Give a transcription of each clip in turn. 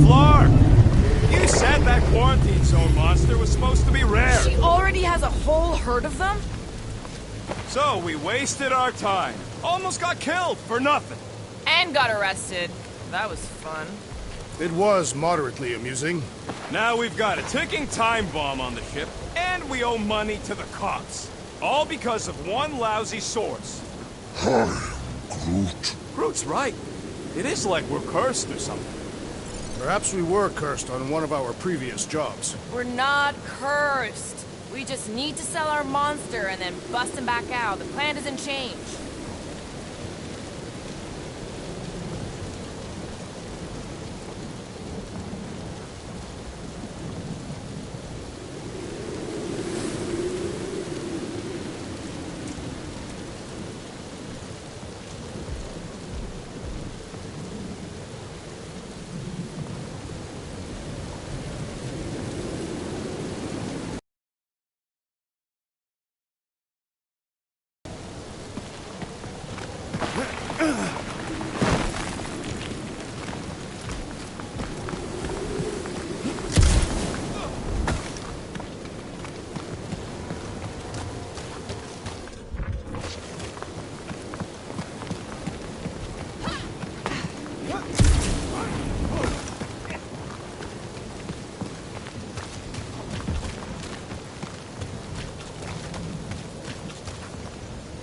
Flark! You said that quarantine zone monster was supposed to be rare. She already has a whole herd of them? So we wasted our time. Almost got killed for nothing. And got arrested. That was fun. It was moderately amusing. Now we've got a ticking time bomb on the ship, and we owe money to the cops. All because of one lousy source. Hi, Groot. Groot's right. It is like we're cursed or something. Perhaps we were cursed on one of our previous jobs. We're not cursed. We just need to sell our monster and then bust him back out. The plan doesn't change.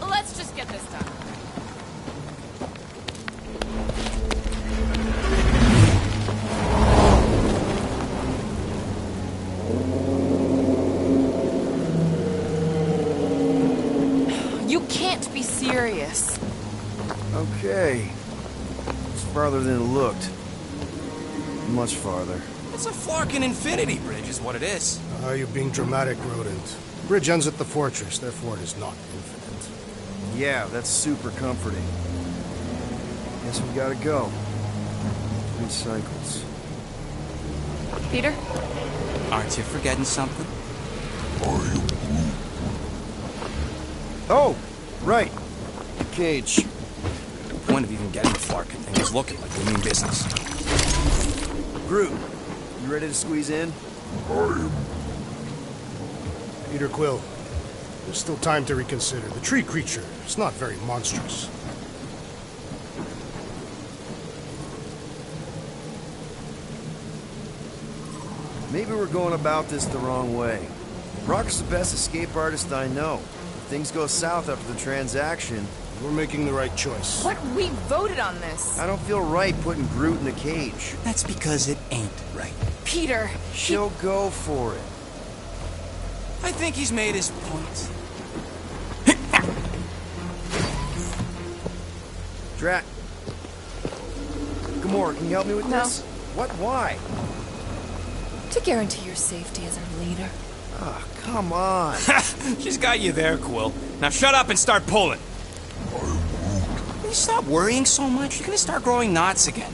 Let's just get this done. You can't be serious. Okay. It's farther than it looked. Much farther. It's a Flarkin infinity bridge is what it is. You're being dramatic, Rodent. Bridge ends at the fortress, therefore it is not infinite. Yeah, that's super comforting. Guess we gotta go. 3 cycles. Peter? Aren't you forgetting something? Oh! Right. The cage. The point of even getting the Flarkin thing is looking like we mean business. Groot, you ready to squeeze in? Peter Quill, there's still time to reconsider. The tree creature is not very monstrous. Maybe we're going about this the wrong way. Brock's the best escape artist I know. If things go south after the transaction... We're making the right choice. But we voted on this. I don't feel right putting Groot in the cage. That's because it ain't right. Peter, She'll go for it. I think he's made his point. Drat. Gamora, can you help me with No. this? What? Why? To guarantee your safety as our leader. Ah, come on. She's got you there, Quill. Now shut up and start pulling. Will you stop worrying so much? You're gonna start growing knots again.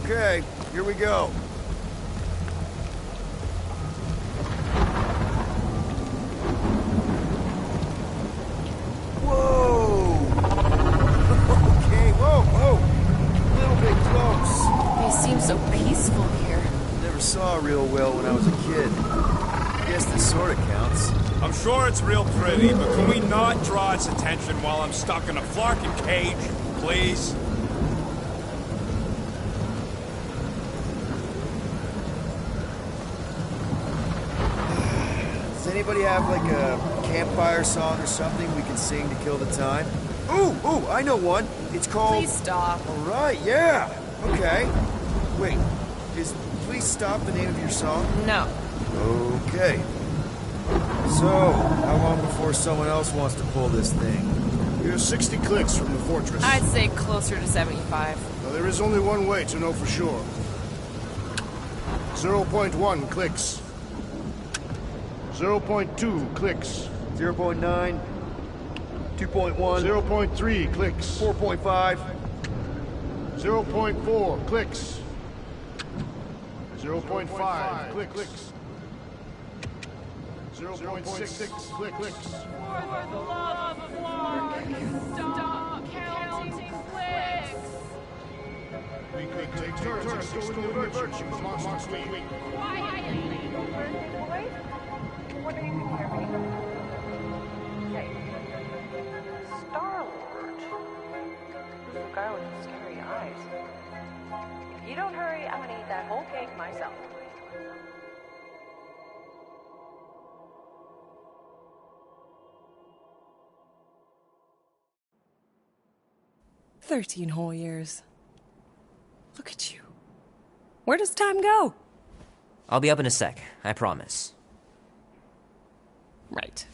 Okay, here we go. Whoa! Okay, whoa! A little bit close. They seem so peaceful here. Never saw real well when I was a kid. I guess this sort of counts. I'm sure it's real pretty, but can we not draw its attention while I'm stuck in a Flarkin cage, please? Does anybody have like a campfire song or something we can sing to kill the time? Ooh, I know one. It's called... Please stop. All right, yeah. Okay. Wait, is Please Stop the name of your song? No. Okay. So, how long before someone else wants to pull this thing? We are 60 clicks from the fortress. I'd say closer to 75. Now, there is only one way to know for sure. 0.1 clicks. 0.2 clicks. 0.9, 2.1, 0.3 clicks. 4.5, 0.4 clicks. 0.5 clicks. 0.66 clicks. For the love of Mark, stop counting clicks. We could take turns extolling your virtues, Monster Week. Quietly. Birthday boy? What are you thinking of me? Hey. Star-Lord. The guy with the scary eyes. If you don't hurry, I'm gonna eat that whole cake myself. "13 whole years. Look at you. Where does time go?" I'll be up in a sec, I promise. Right.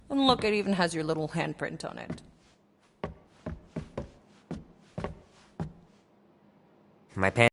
And look, it even has your little handprint on it. My pants.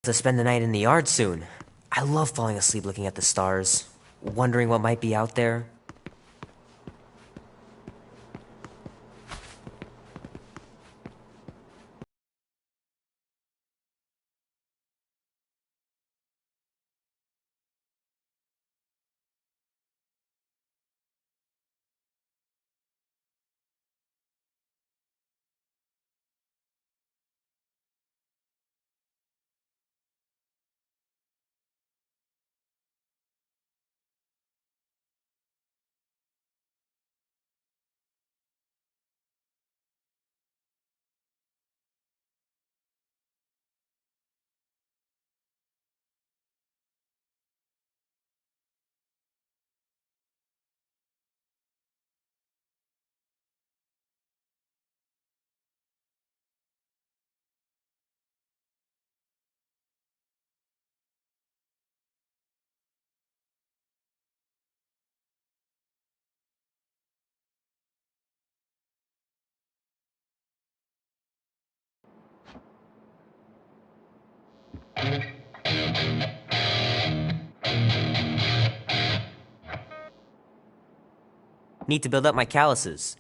To spend the night in the yard soon. I love falling asleep looking at the stars, wondering what might be out there. Need to build up my calluses.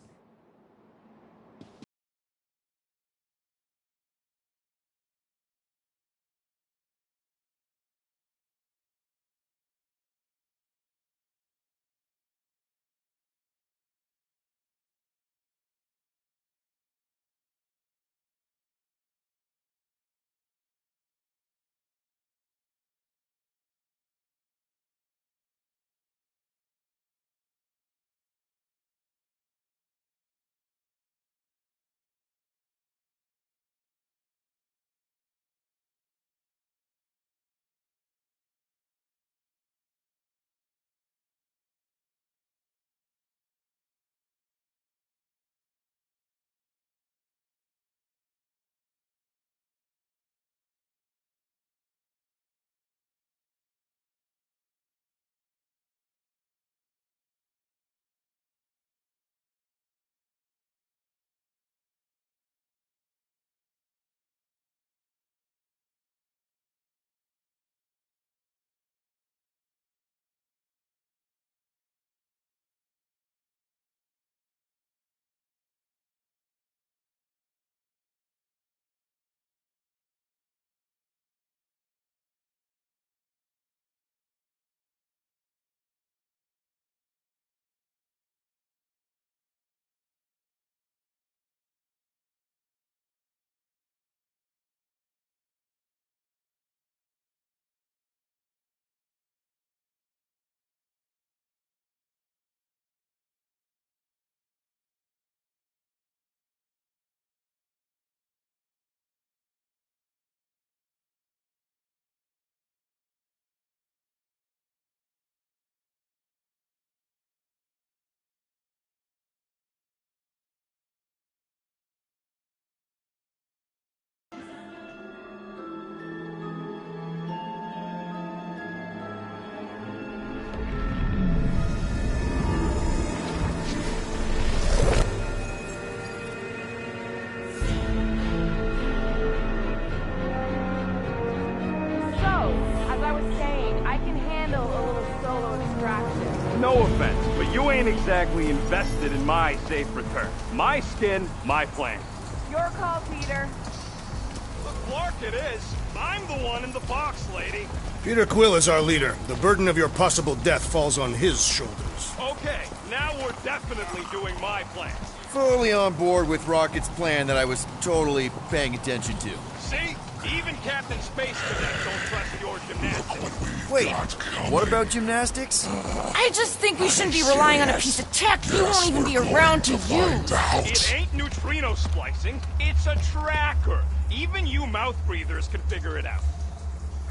No offense, but you ain't exactly invested in my safe return. My skin, my plan. Your call, Peter. Look, Clark it is. I'm the one in the box, lady. Peter Quill is our leader. The burden of your possible death falls on his shoulders. Okay, now we're definitely doing my plan. Fully on board with Rocket's plan that I was totally paying attention to. See? Even Captain Space Cadet don't trust your gymnastics. Wait, what about gymnastics? I just think we shouldn't be relying on a piece of tech you won't even be around to use. It ain't neutrino splicing, it's a tracker. Even you mouth breathers can figure it out.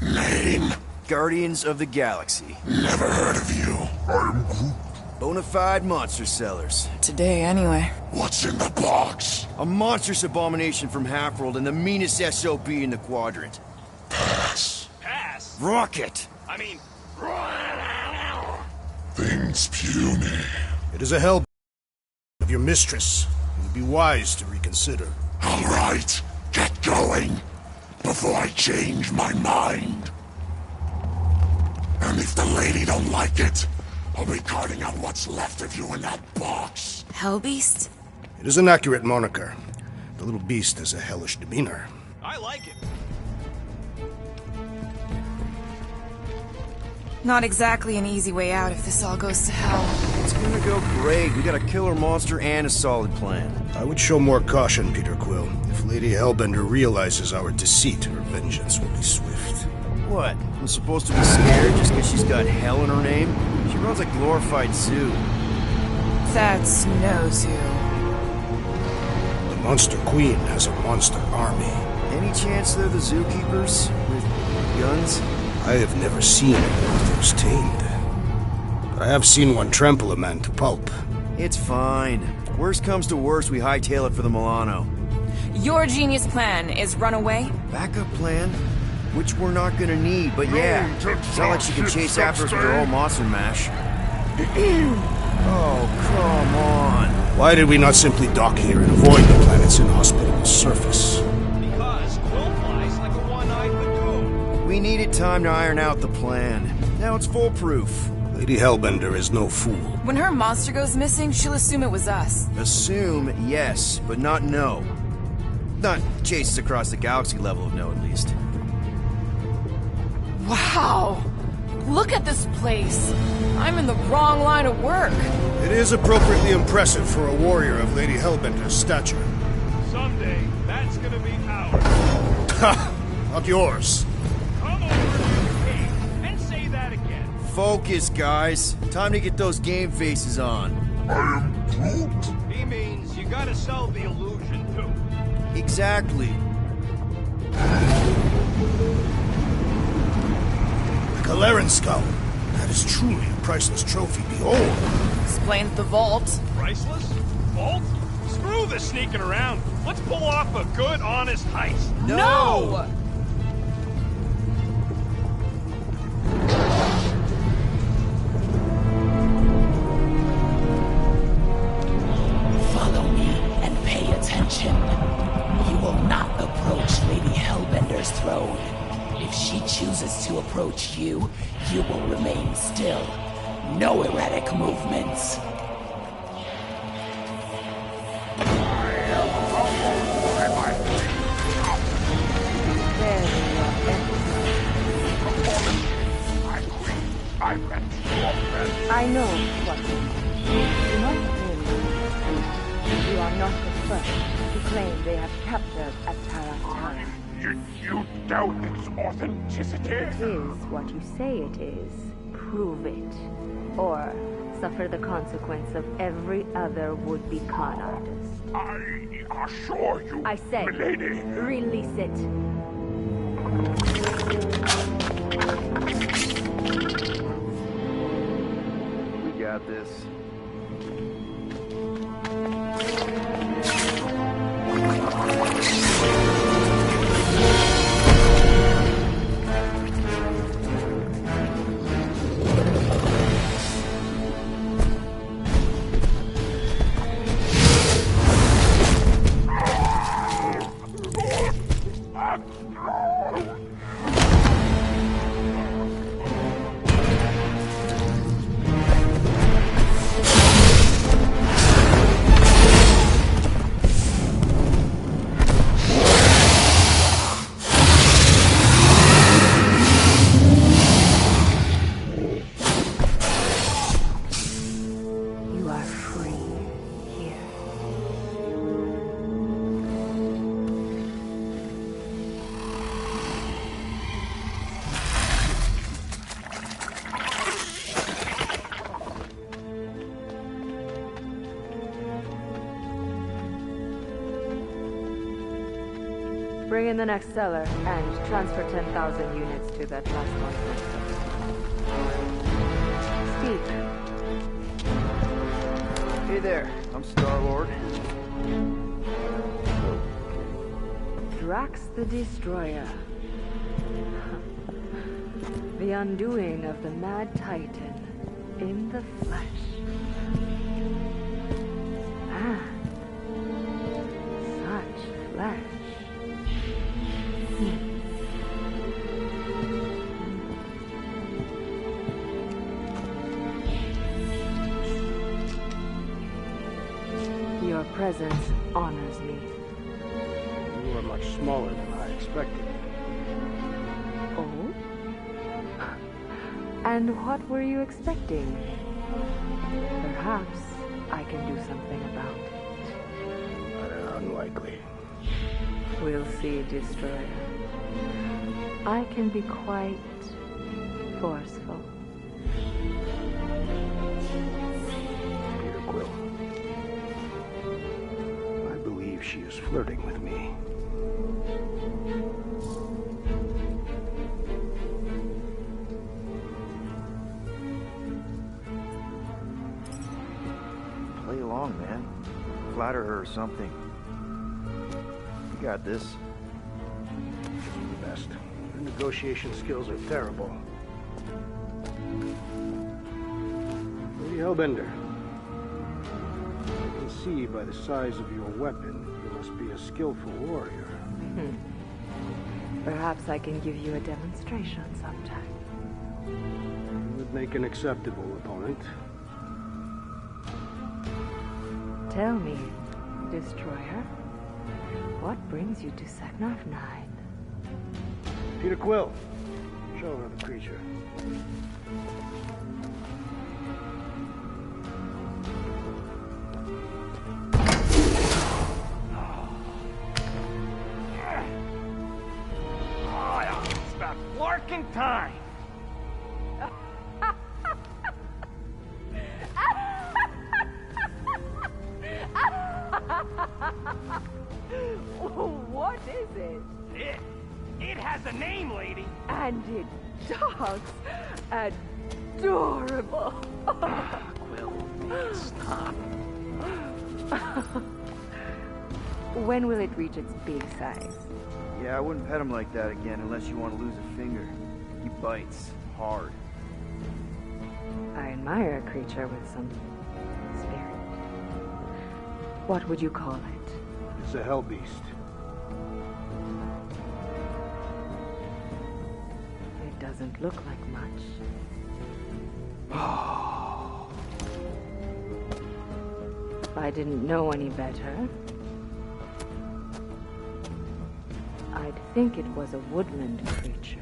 Name? Guardians of the Galaxy. Never heard of you. I'm Groot. Bonafide monster sellers. Today, anyway. What's in the box? A monstrous abomination from Halfworld and the meanest SOB in the quadrant. Pass. Pass? Rocket! I mean... Things puny. It is a hell of your mistress. It would be wise to reconsider. All right, get going before I change my mind. And if the lady don't like it, I'll be carting out what's left of you in that box. Hellbeast? It is an accurate moniker. The little beast has a hellish demeanor. I like it. Not exactly an easy way out if this all goes to hell. It's gonna go great. We got a killer monster and a solid plan. I would show more caution, Peter Quill. If Lady Hellbender realizes our deceit, her vengeance will be swift. What? I'm supposed to be scared just because she's got hell in her name? She runs a glorified zoo. That's no zoo. The Monster Queen has a monster army. Any chance they're the zookeepers? With guns? I have never seen those tamed. But I have seen one trample a man to pulp. It's fine. Worst comes to worst, we hightail it for the Milano. Your genius plan is run away? Backup plan? Which we're not gonna need, but yeah. It's not like she can chase after us with her old monster mash. Oh, come on. Why did we not simply dock here and avoid the planet's inhospitable surface? Because Quill flies like a one-eyed baboon. We needed time to iron out the plan. Now it's foolproof. The Lady Hellbender is no fool. When her monster goes missing, she'll assume it was us. Assume, yes, but not know. Not chase us across the galaxy level of no, at least. Wow! Look at this place! I'm in the wrong line of work. It is appropriately impressive for a warrior of Lady Hellbender's stature. Someday, that's gonna be ours. Ha! Not yours. Come over to the cave and say that again. Focus, guys. Time to get those game faces on. I am Groot. He means you gotta sell the illusion, too. Exactly. The Galarian skull. That is truly a priceless trophy. Behold. Explains the vault. Priceless? Vault? Screw the sneaking around. Let's pull off a good, honest heist. No! Follow me and pay attention. You will not approach Lady Hellbender's throne. If she chooses to approach you, you will remain still. No erratic movements. I know what you mean. You must really. You are not the first to claim they have captured a Taratara. You doubt its authenticity? It is what you say it is. Prove it. Or suffer the consequence of every other would-be con artist. I assure you, I say, milady. release it. We got this. You are free here. Bring in the next cellar and transfer 10,000 units to that last one. Speak. Hey there, I'm Star-Lord. Drax the Destroyer. The undoing of the Mad Titan in the flesh. And such flesh. Your presence honors me. You are much smaller than I expected. Oh? And what were you expecting? Perhaps I can do something about it. Unlikely. We'll see, Destroyer. I can be quite forceful. Peter Quill. I believe she is flirting with me. Play along, man. Flatter her or something. You got this. The best. Her negotiation skills are terrible. Lady Hellbender. I can see by the size of your weapon, you must be a skillful warrior. Perhaps I can give you a demonstration sometime. You would make an acceptable opponent. Tell me, Destroyer, what brings you to Seknarf 9? Peter Quill, show her the creature. It's about flarking time. What is it? It has a name, lady. And it talks adorable. Quill, stop. When will it reach its big size? Yeah, I wouldn't pet him like that again unless you want to lose a finger. He bites hard. I admire a creature with some spirit. What would you call it? It's a hell beast. It doesn't look like much. If I didn't know any better, I'd think it was a woodland creature.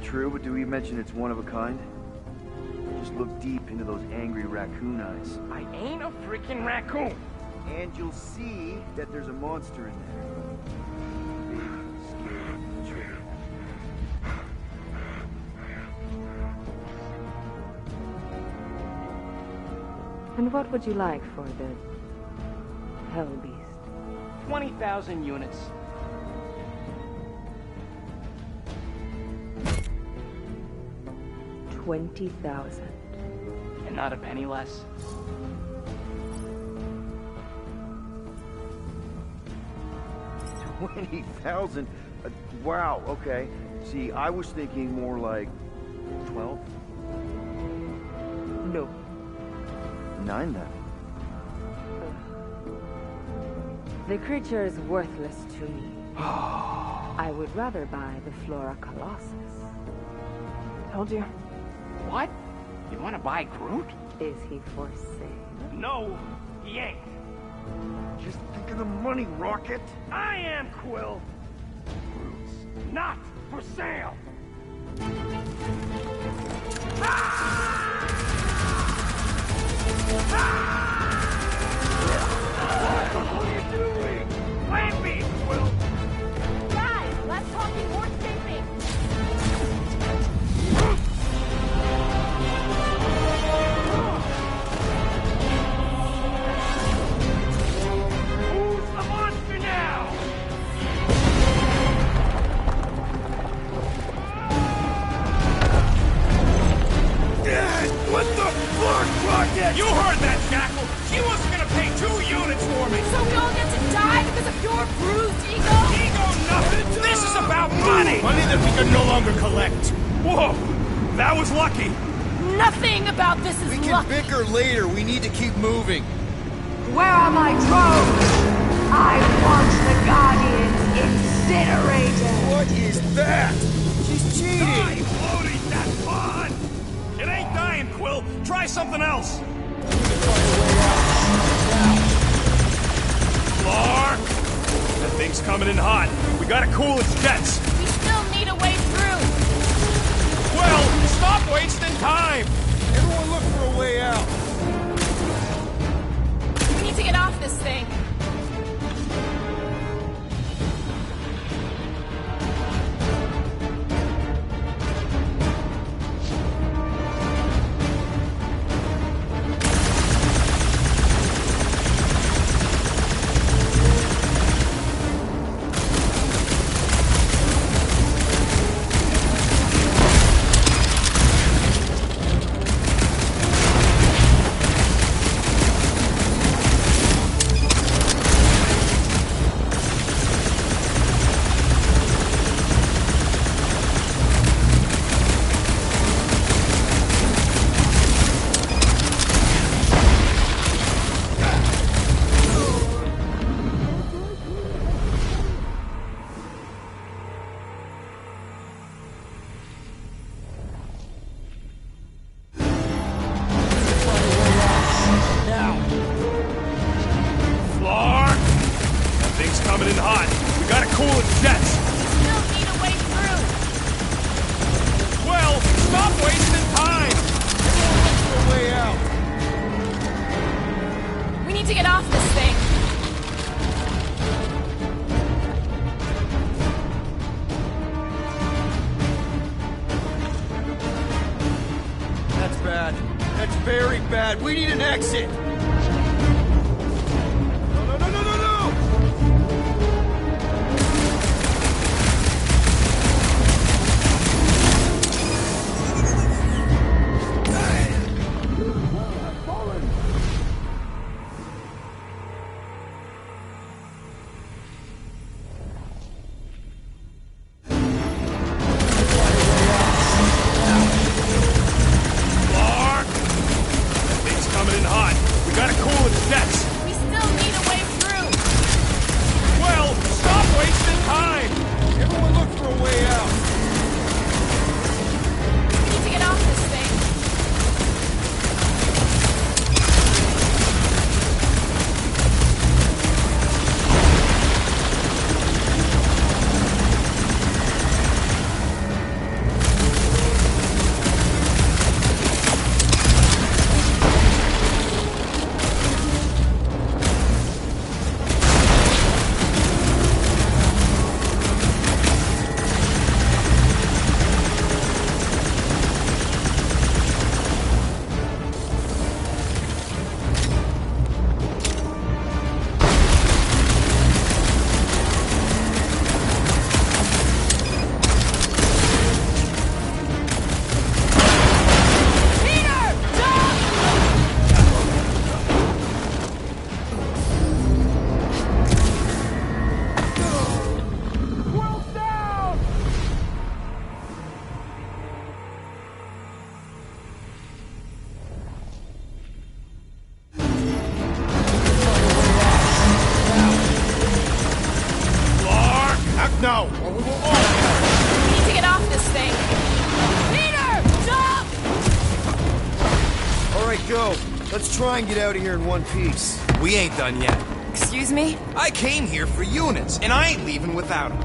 True, but do we mention it's one of a kind? Just look deep into those angry raccoon eyes. I ain't a freaking raccoon. And you'll see that there's a monster in there. Big, scary tree. And what would you like for the hell beast? 20,000 units. 20,000. And not a penny less. $20,000? Wow, okay. See, I was thinking more like 12? No. 9 then. The creature is worthless to me. I would rather buy the Flora Colossus. Told you. What? You want to buy Groot? Is he for sale? No, he ain't. Just think of the money, Rocket! I am Quill. Groot's not for sale. What are you doing? Plan B, Quill. Guys, let's talk in wardscaping. Who's the monster now? What the fuck, Rocket? You heard that, Jackal. She wasn't gonna pay 2 units for me. So we all get to die because of your bruised ego? Ego nothing. This is about money. Money that we can no longer collect. Whoa, that was lucky. Nothing about this is We can luck. bicker later. We need to keep moving. Where are my drones? I want the Guardians incinerated! What is that? She's cheating! Die, floating, that's fun. It ain't dying, Quill. Try something else. Clark! That thing's coming in hot. We gotta cool its jets. We still need a way through. Well, stop wasting time. Everyone look for a way out. We need to get off this thing. That's very bad. We need an exit. No, no, no, no, no, no! Coming in hot. We gotta cool its jets. We still need a way through. Well, stop wasting time. Everyone look for a way out. We need to get off this thing. No, or we will all... We need to get off this thing. Peter! Jump! All right, go. Let's try and get out of here in one piece. We ain't done yet. Excuse me? I came here for units, and I ain't leaving without them.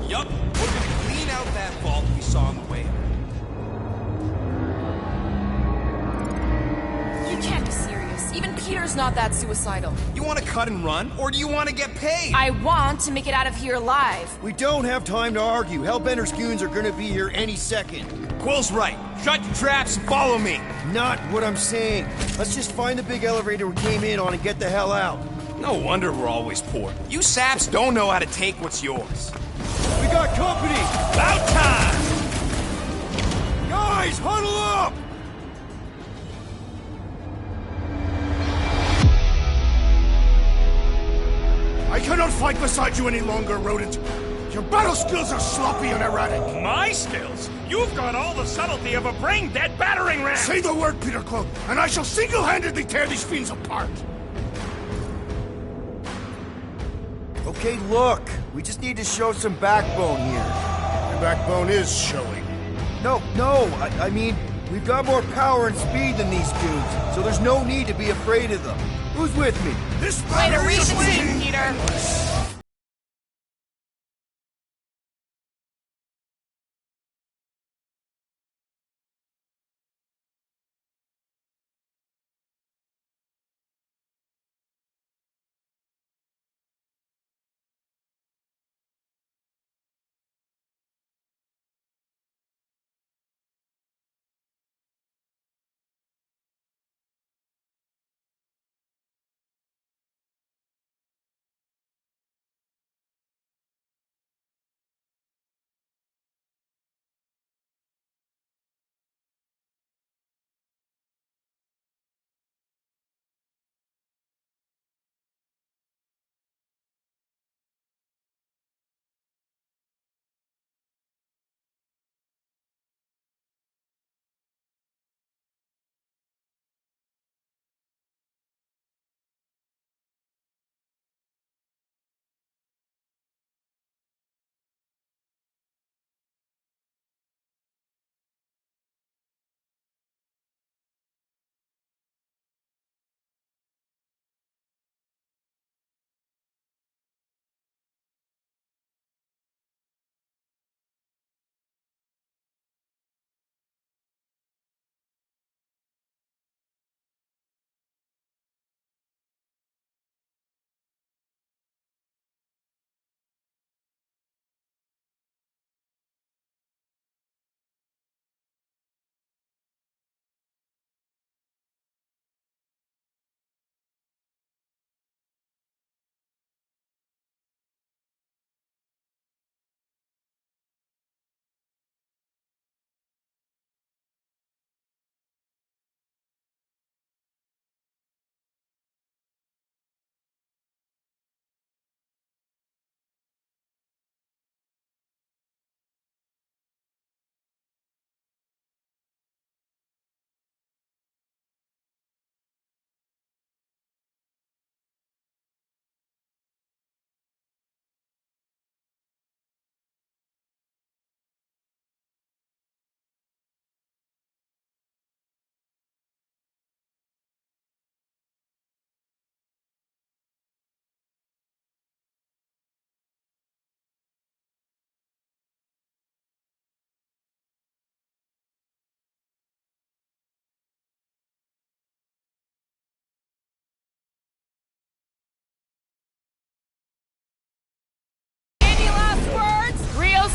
Yup, we're gonna clean out that vault we saw on the way out. You can't be serious. Even Peter's not that suicidal. You want to cut and run, or do you want to get paid? I want to make it out of here alive. We don't have time to argue. Hellbender's goons are gonna be here any second. Quill's right. Shut your traps and follow me. Not what I'm saying. Let's just find the big elevator we came in on and get the hell out. No wonder we're always poor. You saps don't know how to take what's yours. We got company! About time! Guys, huddle up! I cannot fight beside you any longer, rodent. Your battle skills are sloppy and erratic. My skills? You've got all the subtlety of a brain-dead battering ram! Say the word, Peter Quill, and I shall single-handedly tear these fiends apart. Okay, look. We just need to show some backbone here. Your backbone is showing. No, I mean, we've got more power and speed than these goons, so there's no need to be afraid of them. Who's with me? This Way to battery read is the winning! team, Peter.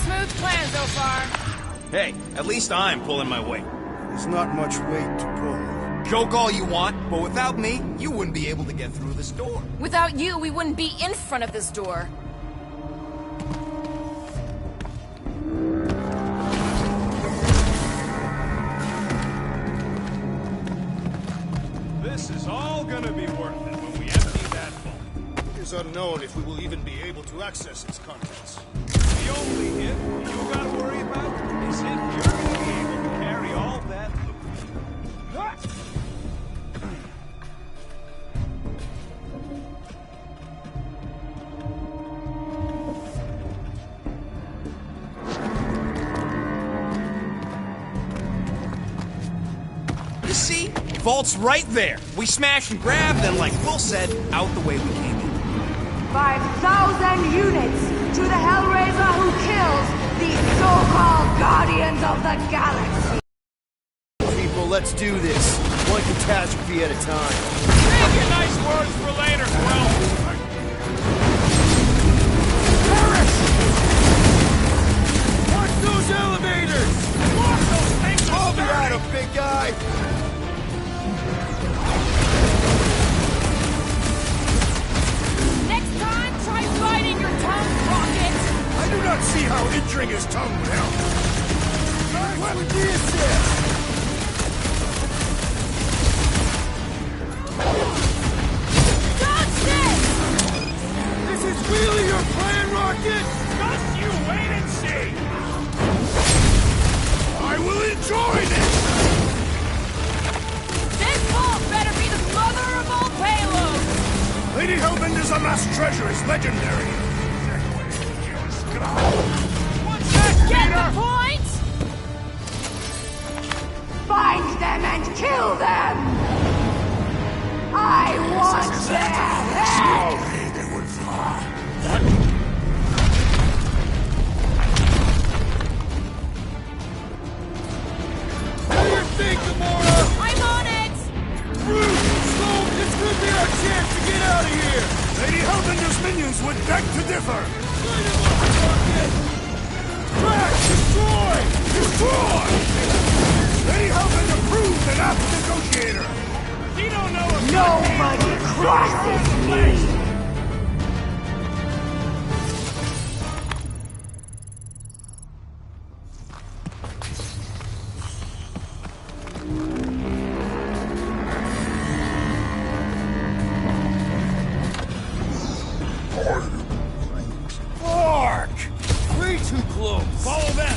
Smooth plan so far. Hey, at least I'm pulling my weight. There's not much weight to pull. Joke all you want, but without me, you wouldn't be able to get through this door. Without you, we wouldn't be in front of this door. This is all gonna be worth it when we empty that vault. It is unknown if we will even be able to access its contents. The only if you gotta worry about is if you're gonna be able to carry all that loot. You see? Vault's right there. We smash and grab, then like Will said, out the way we came in. 5,000 units to the Hellraiser who kills these so-called Guardians of the Galaxy. People, let's do this. One catastrophe at a time. Save your nice words for later, Quill. Perish! Watch those elevators! Watch those things! I'll be out of big guy! Next time, try biting your tongue, Rocket! I do not see how injuring his tongue would help. What would you say? Dodge this! This is really your plan, Rocket? Just you wait and see! I will enjoy this! This vault better be the mother of all payloads! Lady Hellbender's amassed treasure is legendary. What's that, Get Peter? the point? Find them and kill them! I want their head! Slowly they would fly. What do you think, Gamora? I'm on it! Groot, Sloan, this could be our chance to get out of here! Lady Hellbender's minions would beg to differ. Light him up, Rocket! Crash! Destroy! Destroy! Lady Hellbender proved an apt negotiator. You don't know if Nobody crosses me! Mark! Way too close! follow them.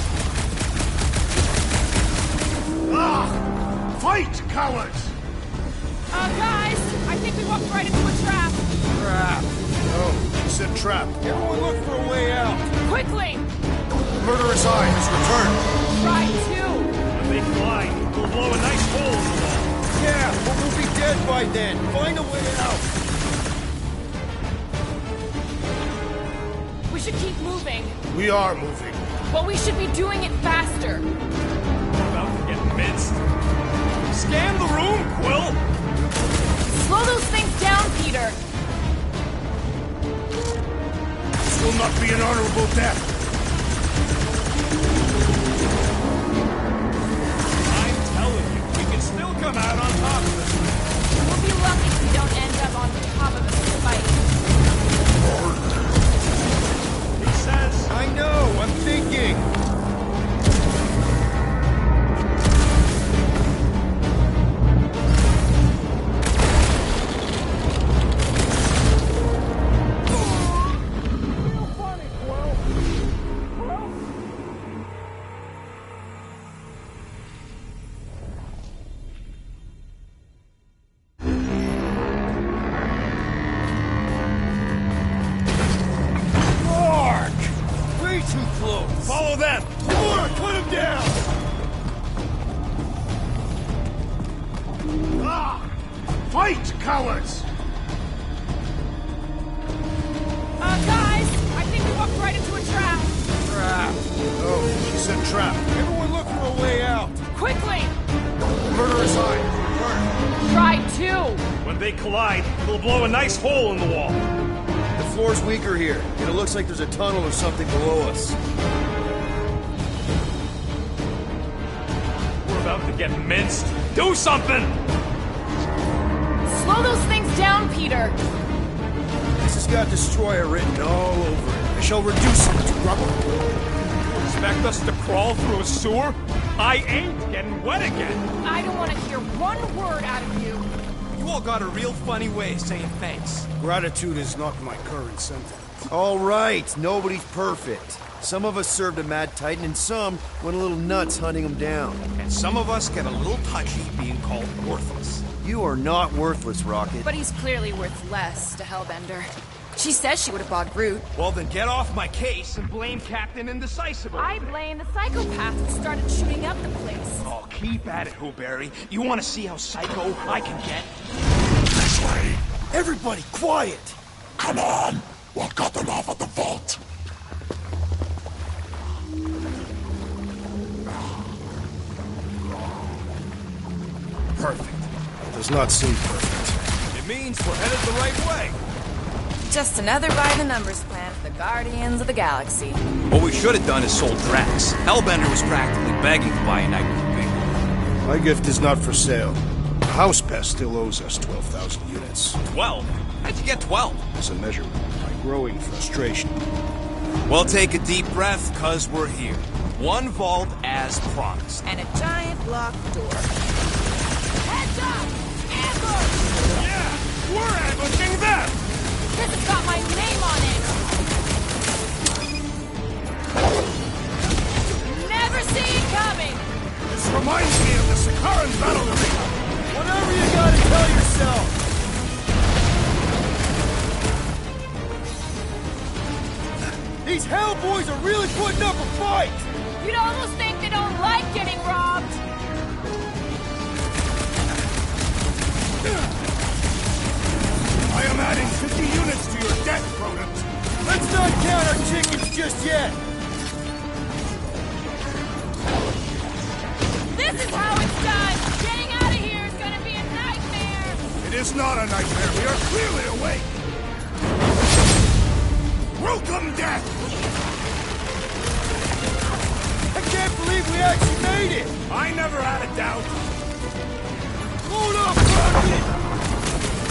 Ah! Fight, cowards! Guys, I think we walked right into a trap. Trap. Oh, you said trap. Everyone look for a way out! Quickly! The murderous eye has returned. Try two. When they fly, we'll blow a nice hole in the wall. Yeah, but we'll be dead by then! Find a way out! We should keep moving, We are moving. but we should be doing it faster. About to get minced. Scan the room, Quill! Slow those things down, Peter. This will not be an honorable death. I'm telling you, we can still come out on top of this. We'll be lucky if we don't end up on top of a spike. He says, I know, I'm thinking! Mark! Way too close! follow them! Gamora, cut him down! Ah! Fight, cowards! Guys, I think we walked right into a trap. Trap! Oh, she said trap. Everyone look for a way out! Quickly! The murderous eye has returned. Try two. When they collide, we'll blow a nice hole in the wall. The floor's weaker here, and it looks like there's a tunnel or something below us. about to get minced. Do something! Slow those things down, Peter. This has got destroyer written all over it. I shall reduce it to rubble. You expect us to crawl through a sewer? I ain't getting wet again. I don't want to hear one word out of you. You all got a real funny way of saying thanks. Gratitude is not my current sentiment. All right, nobody's perfect. Some of us served a mad titan, and some went a little nuts hunting him down. And some of us get a little touchy being called worthless. You are not worthless, Rocket. But he's clearly worth less to Hellbender. She says she would have bought Groot. Well, then get off my case and blame Captain Indecisive. I blame the psychopath who started shooting up the place. Oh, keep at it, Hooberry. You want to see how psycho I can get? This way. Everybody, quiet! Come on. What got them off at the vault? Perfect. It does not seem perfect. It means we're headed the right way. Just another by the numbers plan for the Guardians of the Galaxy. What we should have done is sold Drax. Hellbender was practically begging to buy a night with the big one. My gift is not for sale. The House Pest still owes us 12,000 units. 12? How'd you get 12? As a measurement of my growing frustration. Well, take a deep breath, cause we're here. One vault as promised. And a giant locked door. Heads up! Ambush! Yeah, we're ambushing them! This has got my name on it! Never see it coming! This reminds me of the Sakaran battle arena. Whatever you gotta tell yourself! These Hellboys are really putting up a fight! You'd almost think they don't like getting robbed! I am adding 50 units to your debt, Rodent. Let's not count our chickens just yet! This is how it's done! Getting out of here is gonna be a nightmare! It is not a nightmare. We are clearly awake. Welcome, death! I can't believe we actually made it! I never had a doubt. Hold up, Rocket!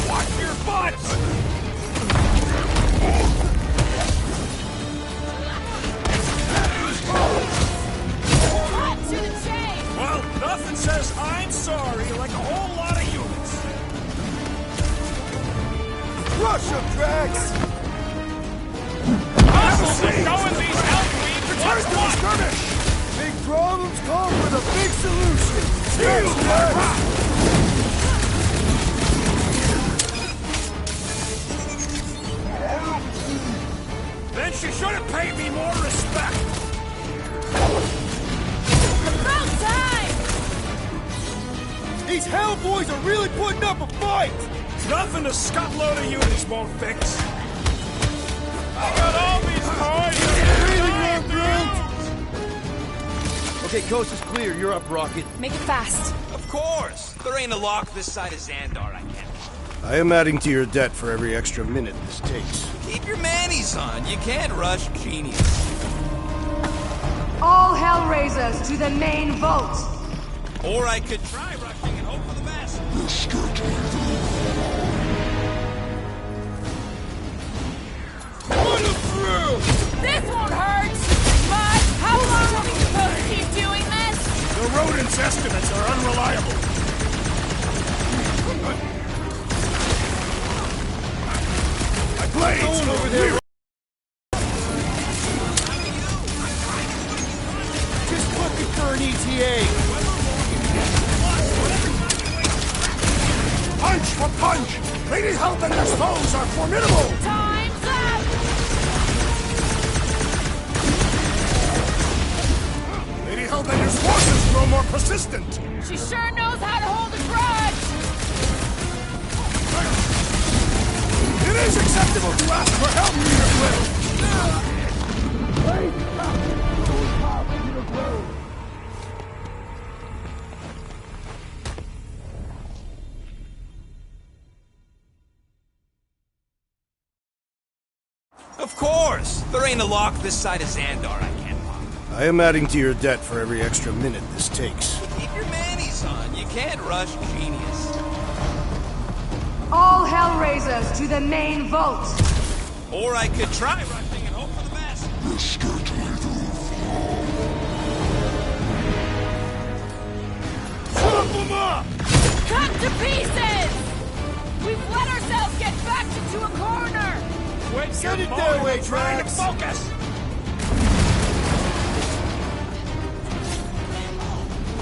Watch your butts! Cut to the chain! Well, nothing says I'm sorry like a whole lot of units. Rush him, Drax! Possibly knowing these Hellweeds returns to the skirmish! Big problems call for the big solution! Shield Drax! Then she should have paid me more respect! About time! These Hellboys are really putting up a fight! Nothing a scuttload of units won't fix. I got all these toys! Okay, coast is clear. You're up, Rocket. Make it fast. Of course. There ain't a lock this side of Xandar I can't. I am adding to your debt for every extra minute this takes. Keep your manis on. You can't rush genius. All Hellraisers to the main vault! Or I could try rushing and hope for the best. Run them through! This won't hurt! But how long are we supposed to keep doing this? The rodents' estimates are unreliable. My blades Going over there. Just looking for an ETA. Punch for punch! Lady Hellbender's foes are formidable! Time's up! Lady Hellbender's forces grow more persistent! She sure knows how to hold a grudge! It is acceptable to ask for help, Peter Quill! Of course. There ain't a lock this side of Xandar I can't lock. I am adding to your debt for every extra minute this takes. Keep your man can't rush genius. All Hellraisers to the main vault! Or I could try rushing and hope for the best. Chop them up! Cut to pieces! We've let ourselves get backed into a corner! Wait, Send it their way, Drax! Focus!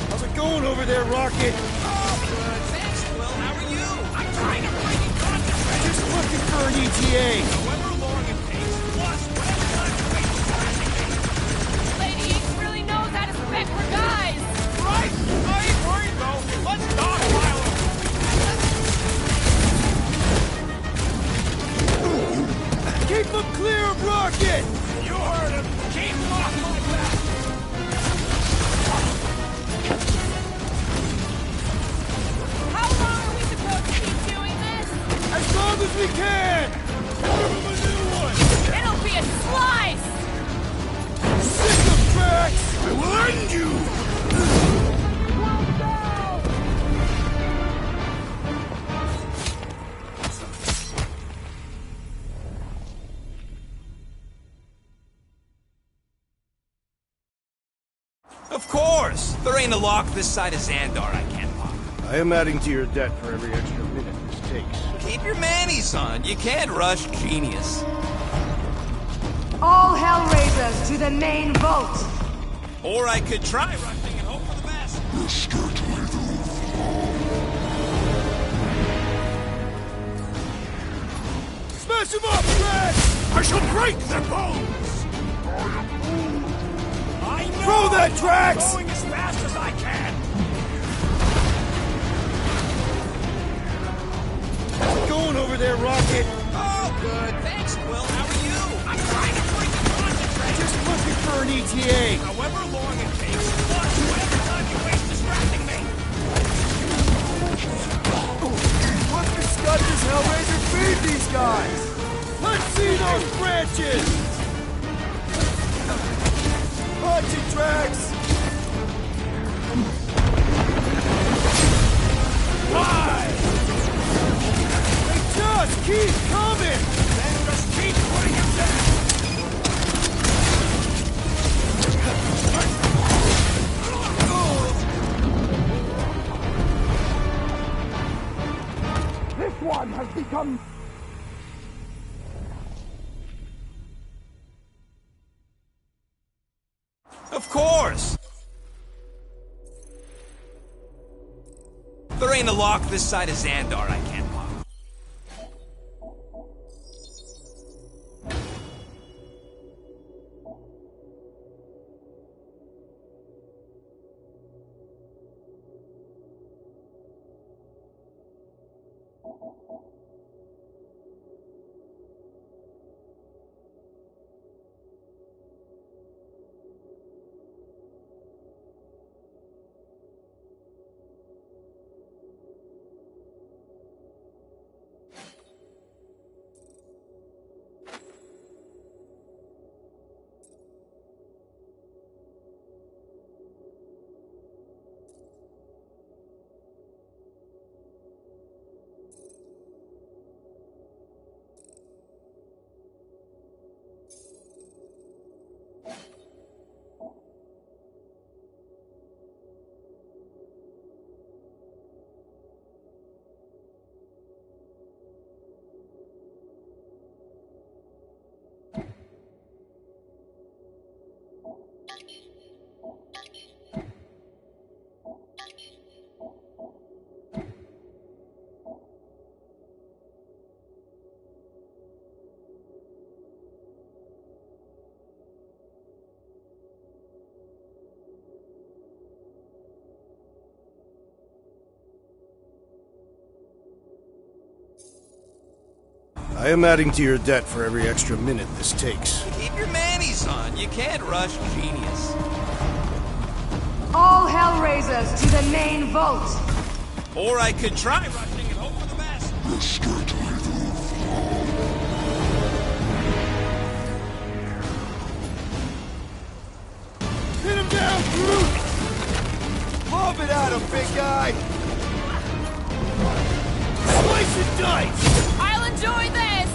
How's it going over there, Rocket? Oh, good. Thanks, Will. How are you? I'm trying to freaking concentrate. Just looking for an ETA. However long it takes, plus whatever time it takes to distract me. Lady X really knows how to spec for guys! Right? I ain't worried, though. Let's dogpile him. Keep them clear of Rocket! You heard him. Keep him off my back. How long are we supposed to keep doing this? As long as we can! Give them a new one! It'll be a slice! Sick of Drax! I will end you! Of course! There ain't a lock this side of Xandar I can't pop. I am adding to your debt for every extra minute this takes. Keep your manis on. You can't rush genius. All Hellraisers to the main vault! Or I could try rushing and hope for the best. Smash him up, Drax! I shall break their bones! I know! Throw that, Drax! I'm going as fast as I can! How's it going over there, Rocket? Oh, good. Thanks, Will. How are you? I'm trying to freaking concentrate. Just looking for an ETA. However long it takes, plus whatever time you waste distracting me. What the scud does Hellraiser feed these guys? Let's see those branches! Punch it, Drax! Why? They just keep coming! Then just keep putting him down. This one has become... Of course! There ain't a lock this side of Xandar I can't pop. I am adding to your debt for every extra minute this takes. Keep your manis on. You can't rush genius. All Hellraisers to the main vault! Or I could try rushing and hope for the best. Hit him down, Groot! Lob it at him, big guy! Slice and dice! I'll enjoy this!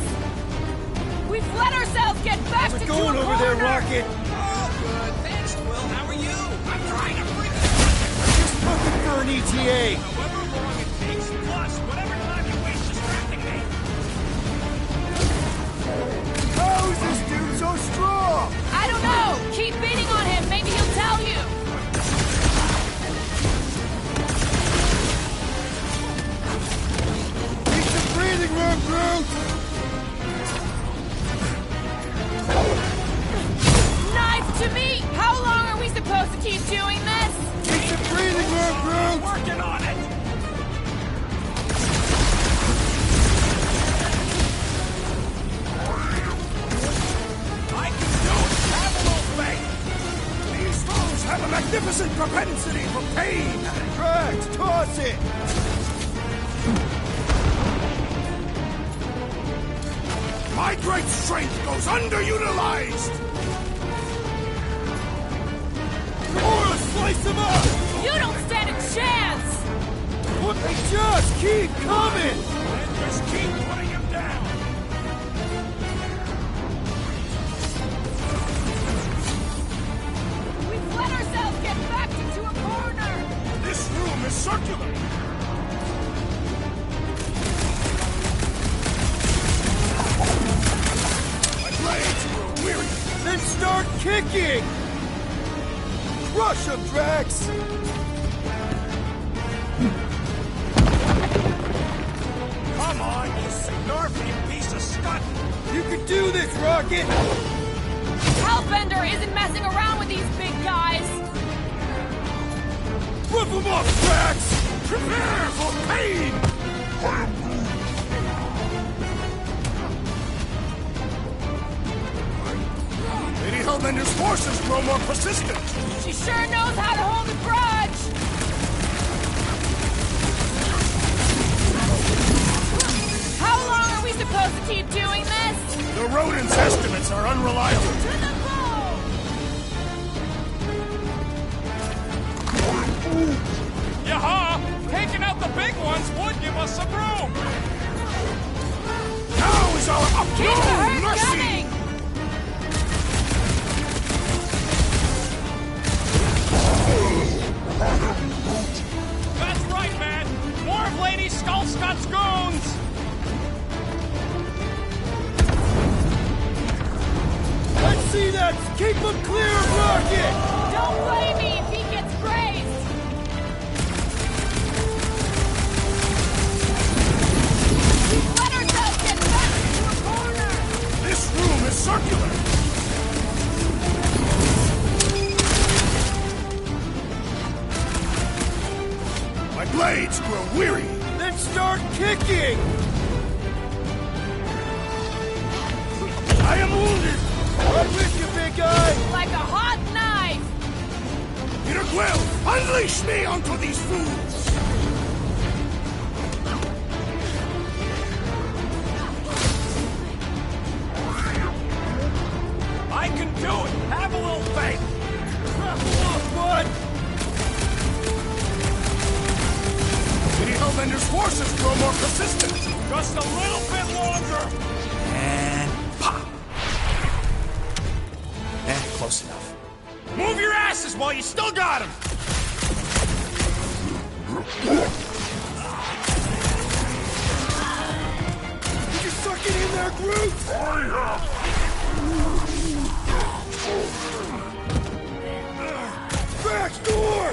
We've let ourselves get backed into a Going over there, corner. Rocket! Oh, good. Thanks, Quill. How are you? I'm trying to freak. Just looking for an ETA! However long it takes, plus whatever time you waste distracting me. How is this dude so strong? I don't know! Keep beating on him, maybe he'll tell you! Need some breathing room, Groot! Knife to me! How long are we supposed to keep doing this? Need some breathing room, Groot! Working on it. I can do it. Have a little faith. These foes have a magnificent propensity for pain. Drax, toss it! My great strength goes underutilized. Or slice him up! You don't stand a chance! What? They just keep coming! And just keep putting him down. We've let ourselves get backed into a corner! This room is circular. My blades grow weary. Then start kicking! Crush him, Drax! Come on, you snarfy piece of scud. You can do this, Rocket! Hellbender isn't messing around with these big guys! Rip him up, Drax! Prepare for pain. Lady Hellbender's forces grow more persistent. She sure knows how to hold a grudge! How long are we supposed to keep doing this? The rodent's estimates are unreliable. To the bone! Yaha! Taking out the big ones would give us some room. Now is our up. Keep the herd mercy. coming! That's right, man. More of Lady Skullscott's goons. Let's see that! Keep him clear of Rocket! Don't blame me if he gets grazed! We've let ourselves get backed into a corner! This room is circular. My blades grow weary. Then start kicking! I am wounded. Right with you, big guy! Like a hot knife! Peter Quill, unleash me onto these fools. I can do it. Have a little faith. What? Lady Hellbender's forces grow more persistent. Just a little bit longer. And pop. Close enough. Move your asses while you still got him. Did you suck it in there, Groot? Drax, door!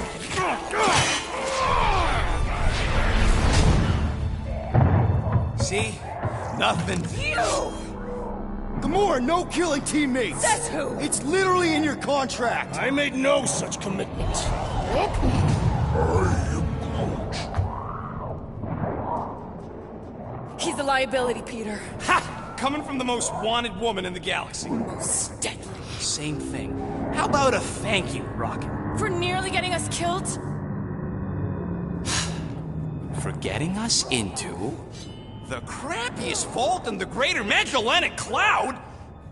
See? Nothing. You! Gamora, no killing teammates! Says who? It's literally in your contract! I made no such commitment. He's a liability, Peter. Ha! Coming from the most wanted woman in the galaxy. Most deadly. Same thing. How about a thank you, Rocket? For nearly getting us killed? For getting us into... The crappiest fault in the greater Magellanic Cloud?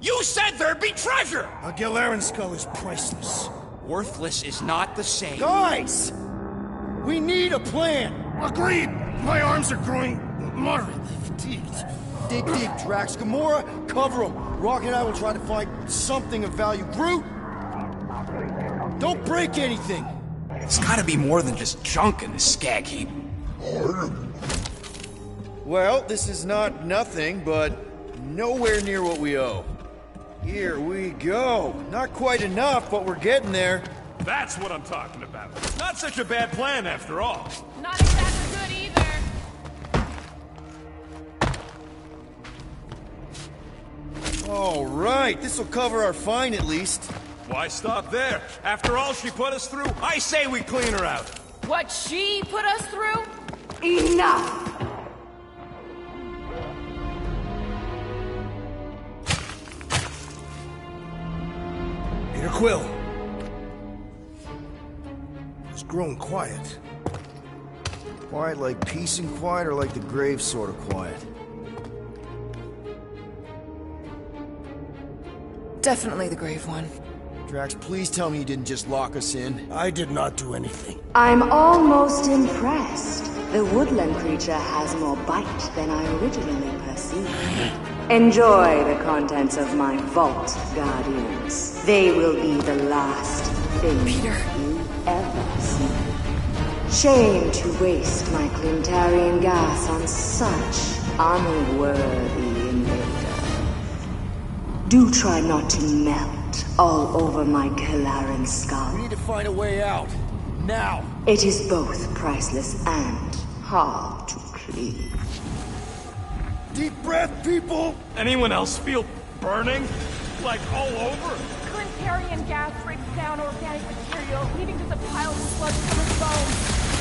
You said there'd be treasure! A Galaran skull is priceless. Worthless is not the same. Guys! We need a plan! Agreed! My arms are growing Moderately fatigued. Dig deep, Drax. Gamora, cover him. Rock and I will try to find something of value. Groot, don't break anything. It's gotta be more than just junk in this skag heap. Well, this is not nothing, but nowhere near what we owe. Here we go. Not quite enough, but we're getting there. That's what I'm talking about. Not such a bad plan after all. Not exactly good either. All right, this'll cover our fine at least. Why stop there? After all she put us through, I say we clean her out. What she put us through? Enough! Peter Quill. It's grown quiet. Quiet like peace and quiet, or like the grave sort of quiet? Definitely the grave one. Drax, please tell me you didn't just lock us in. I did not do anything. I'm almost impressed. The woodland creature has more bite than I originally perceived. Enjoy the contents of my vault, Guardians. They will be the last thing you ever see. Shame to waste my Clintarian gas on such unworthy invader. Do try not to melt all over my Kalaran skull. We need to find a way out. Now! It is both priceless and hard to clean. Deep breath, people! Anyone else feel burning? Like all over? Clintarian gas breaks down organic material, leaving just a pile of sludge from his bones.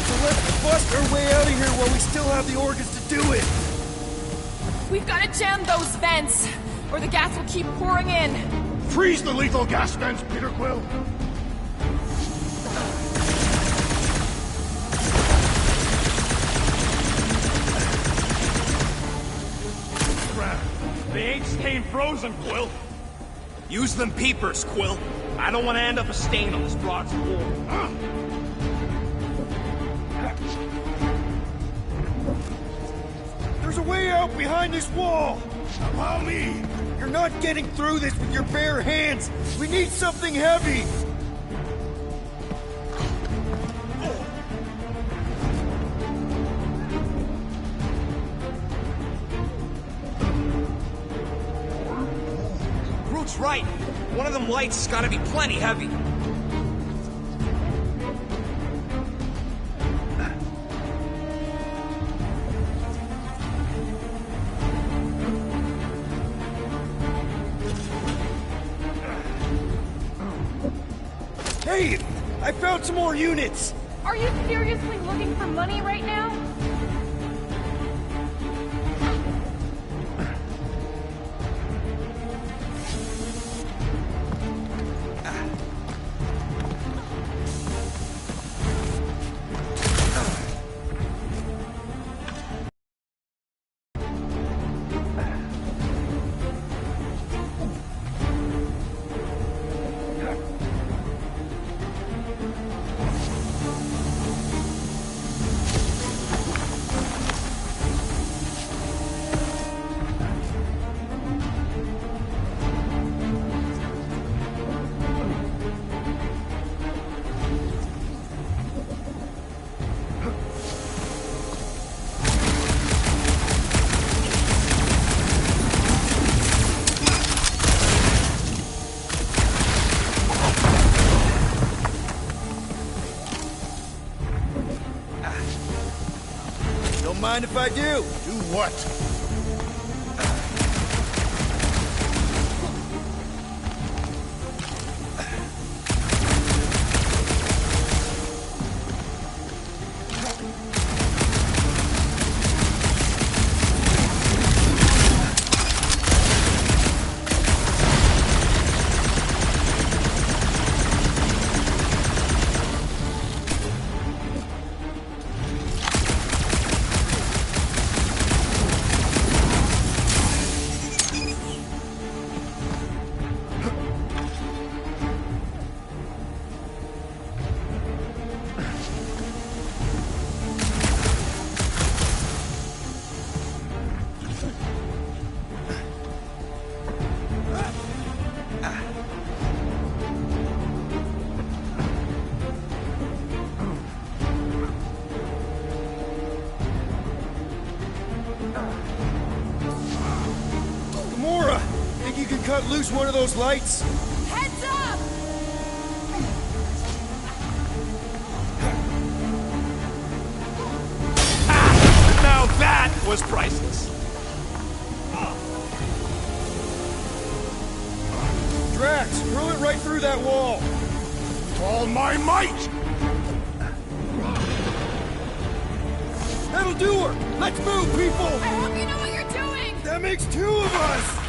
So let's bust our way out of here while we still have the organs to do it! We've got to jam those vents, or the gas will keep pouring in. Freeze the lethal gas vents, Peter Quill! Crap. They ain't staying frozen, Quill. Use them peepers, Quill. I don't want to end up a stain on this broad's wall. There's a way out behind this wall! Allow me! You're not getting through this with your bare hands! We need something heavy! Groot's right. One of them lights has got to be plenty heavy. Hey! I found some more units! Are you seriously looking for money right now? Don't mind if I do. Do what? those lights? Heads up! Now that was priceless. Drax, drill it right through that wall. All my might! That'll do her! Let's move, people! I hope you know what you're doing! That makes 2 of us!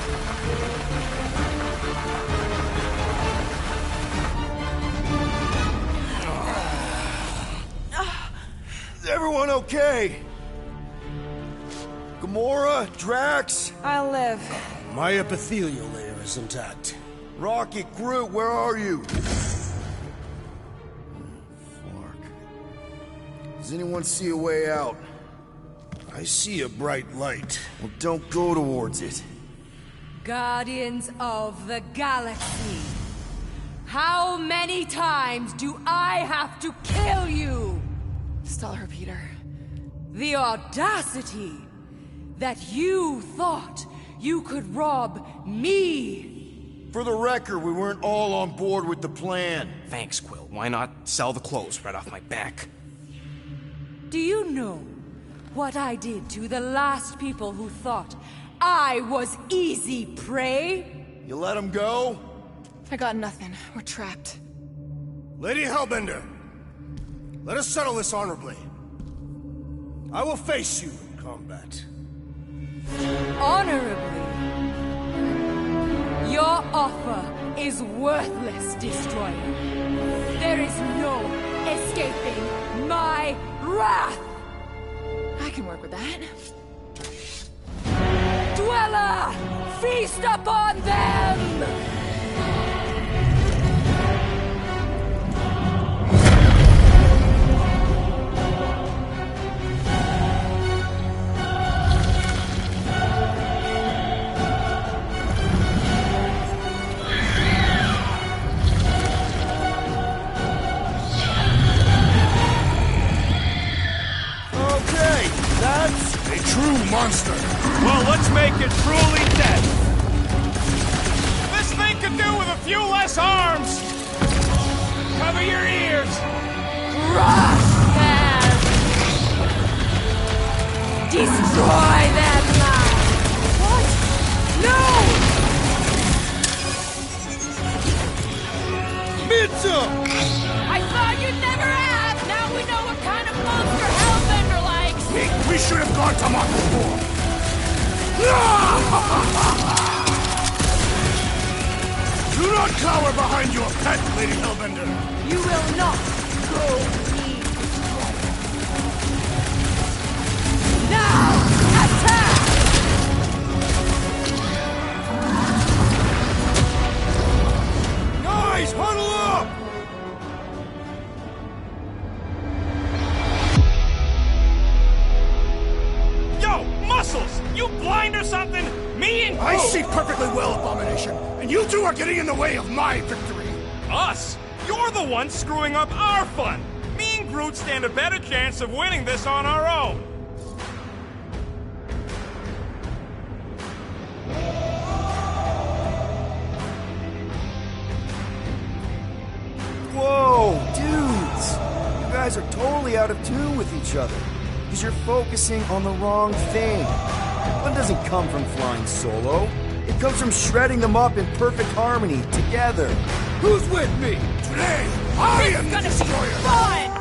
Is everyone okay? Gamora? Drax? I'll live. My epithelial layer is intact. Rocket, Groot, where are you? Does anyone see a way out? I see a bright light. Well, don't go towards it. Guardians of the Galaxy. How many times do I have to kill you? Stall her, Peter. The audacity that you thought you could rob me. For the record, we weren't all on board with the plan. Thanks, Quill. Why not sell the clothes right off my back? Do you know what I did to the last people who thought I was easy prey? You let them go? I got nothing. We're trapped. Lady Hellbender, let us settle this honorably. I will face you in combat. Honorably? Your offer is worthless, Destroyer. There is no escaping my wrath! I can work with that. Dweller! Feast upon them! True monster. Well, let's make it truly dead. This thing could do with a few less arms. Cover your ears. Crush them! Destroy them now! What? No! Mitza! I thought you'd never ask! Now we know what kind of monster Hellbender likes! We should have gone to Mach before! Do not cower behind your pet, Lady Hellbender! You will not go easy. Now, attack! Guys, huddle up! Yo, Muscles! You blind or something? Me and I see perfectly well, Abomination, and you two are getting in the way of my victory! Us? You're the one screwing up our fun! Me and Groot stand a better chance of winning this on our own! Whoa, dudes! You guys are totally out of tune with each other. Because you're focusing on the wrong thing. Fun doesn't come from flying solo. It comes from shredding them up in perfect harmony, together. Who's with me? Today, I am the Destroyer! Fun!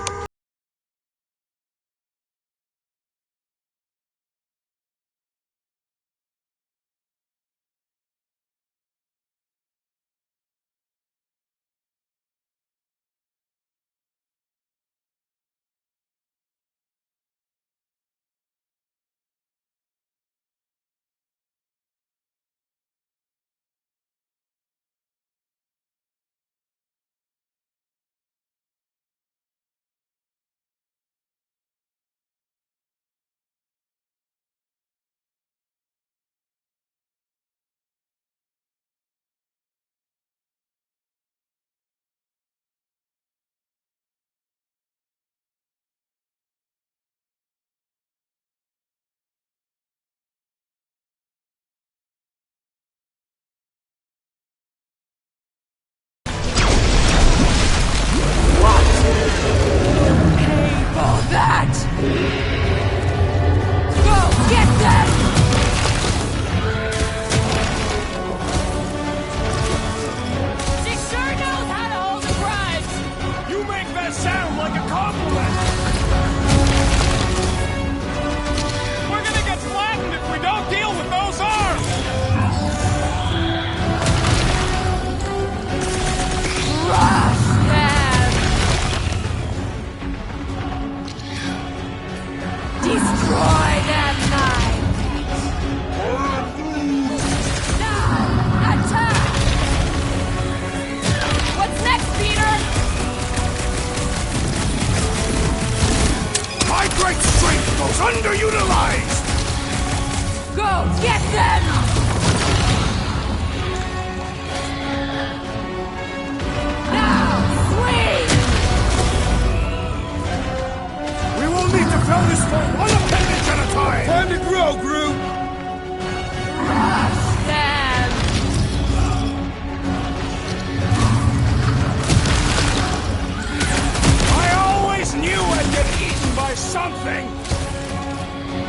thing!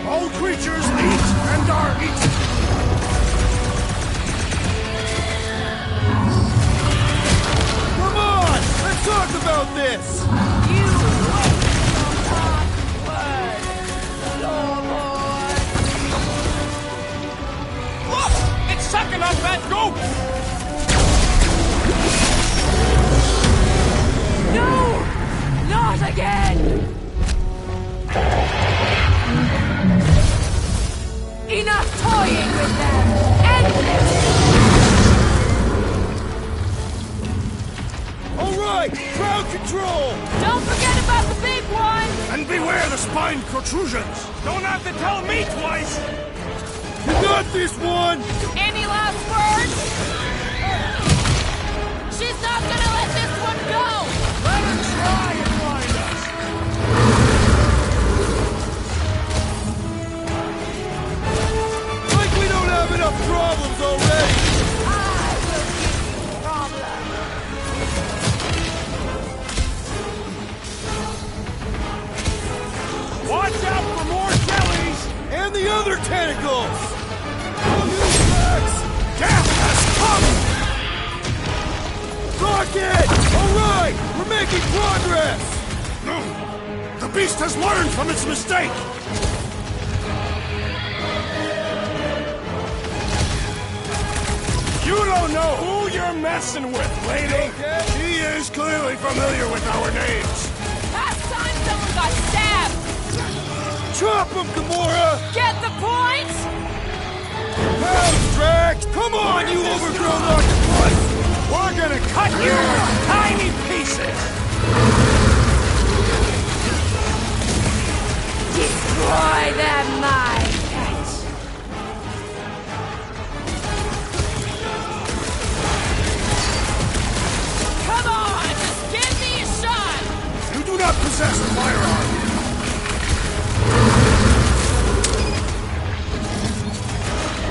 All creatures eat and are eaten! Come on! Let's talk about this! You wait your last word, Lord. Look! It's sucking up that goat! No! Not again! Enough toying with them! End this! Alright! Crowd control! Don't forget about the big one! And beware the spine protrusions! Don't have to tell me twice! You got this one! Any last words? She's not gonna let this one go! Let her try and find us! Like we don't have enough problems already! I will give you problems. Watch out for more jellies! And the other tentacles! On your tracks! Death has come! Rocket! Alright! We're making progress! No! The beast has learned from its mistake! You don't know who you're messing with, lady! Okay. He is clearly familiar with our names! Last time someone got stabbed! Chop him, Gamora! Get the point? Pounds, Drax! Come on, you overgrown octopus! We're gonna cut you into tiny pieces! Destroy them, my pet! Come on! Just give me a shot! You do not possess a firearm!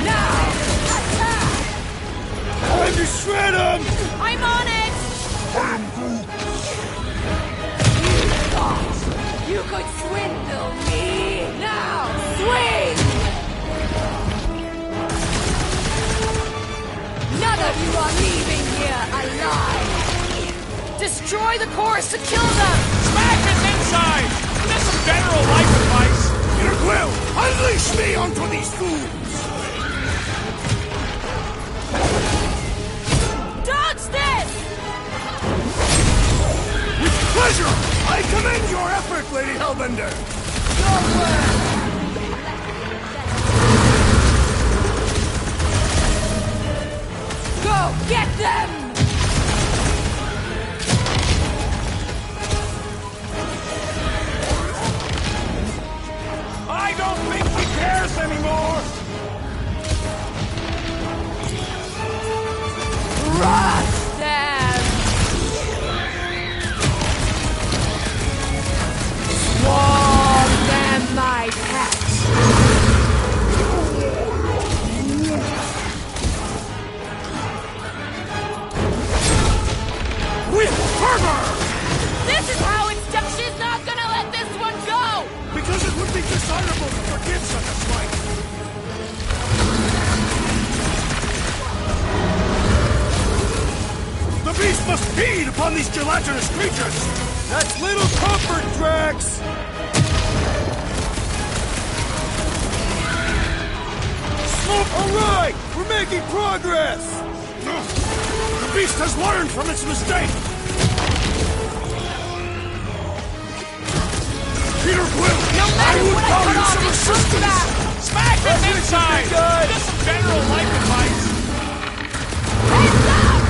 Now! Attack! Time to shred him! I'm on it! You thought you could swindle me? Now, swing! None of you are leaving here alive! Destroy the cores to kill them! Smash his inside! Just some general life advice! Peter Quill, unleash me onto these fools! Dodge this! With pleasure! I commend your effort, Lady Hellbender! Your word! Go, get them! I don't think he cares anymore! Rush them! Swarm them, my pet! With fervor! This is how it's done! She's not gonna let this one go! Because it would be dishonorable to forgive such a slight! The beast must feed upon these gelatinous creatures! That's little comfort, Drax! Alright! We're making progress! The beast has learned from its mistake! Peter Quill! No matter I would what I call cut you off, some it comes assistance! back! Smash his inside! guys. Just some general life advice! Heads up!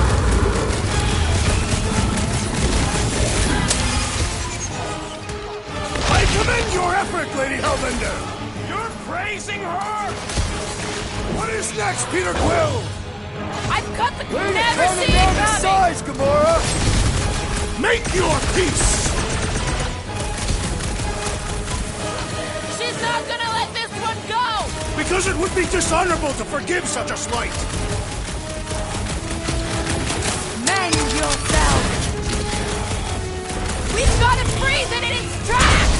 I commend your effort, Lady Hellbender! You're praising her? What is next, Peter Quill? I've cut the... Way to Never cut see it it down to coming! size, Gamora! Make your peace! She's not gonna let this one go! Because it would be dishonorable to forgive such a slight! Mend yourself! We've got to freeze it in its tracks!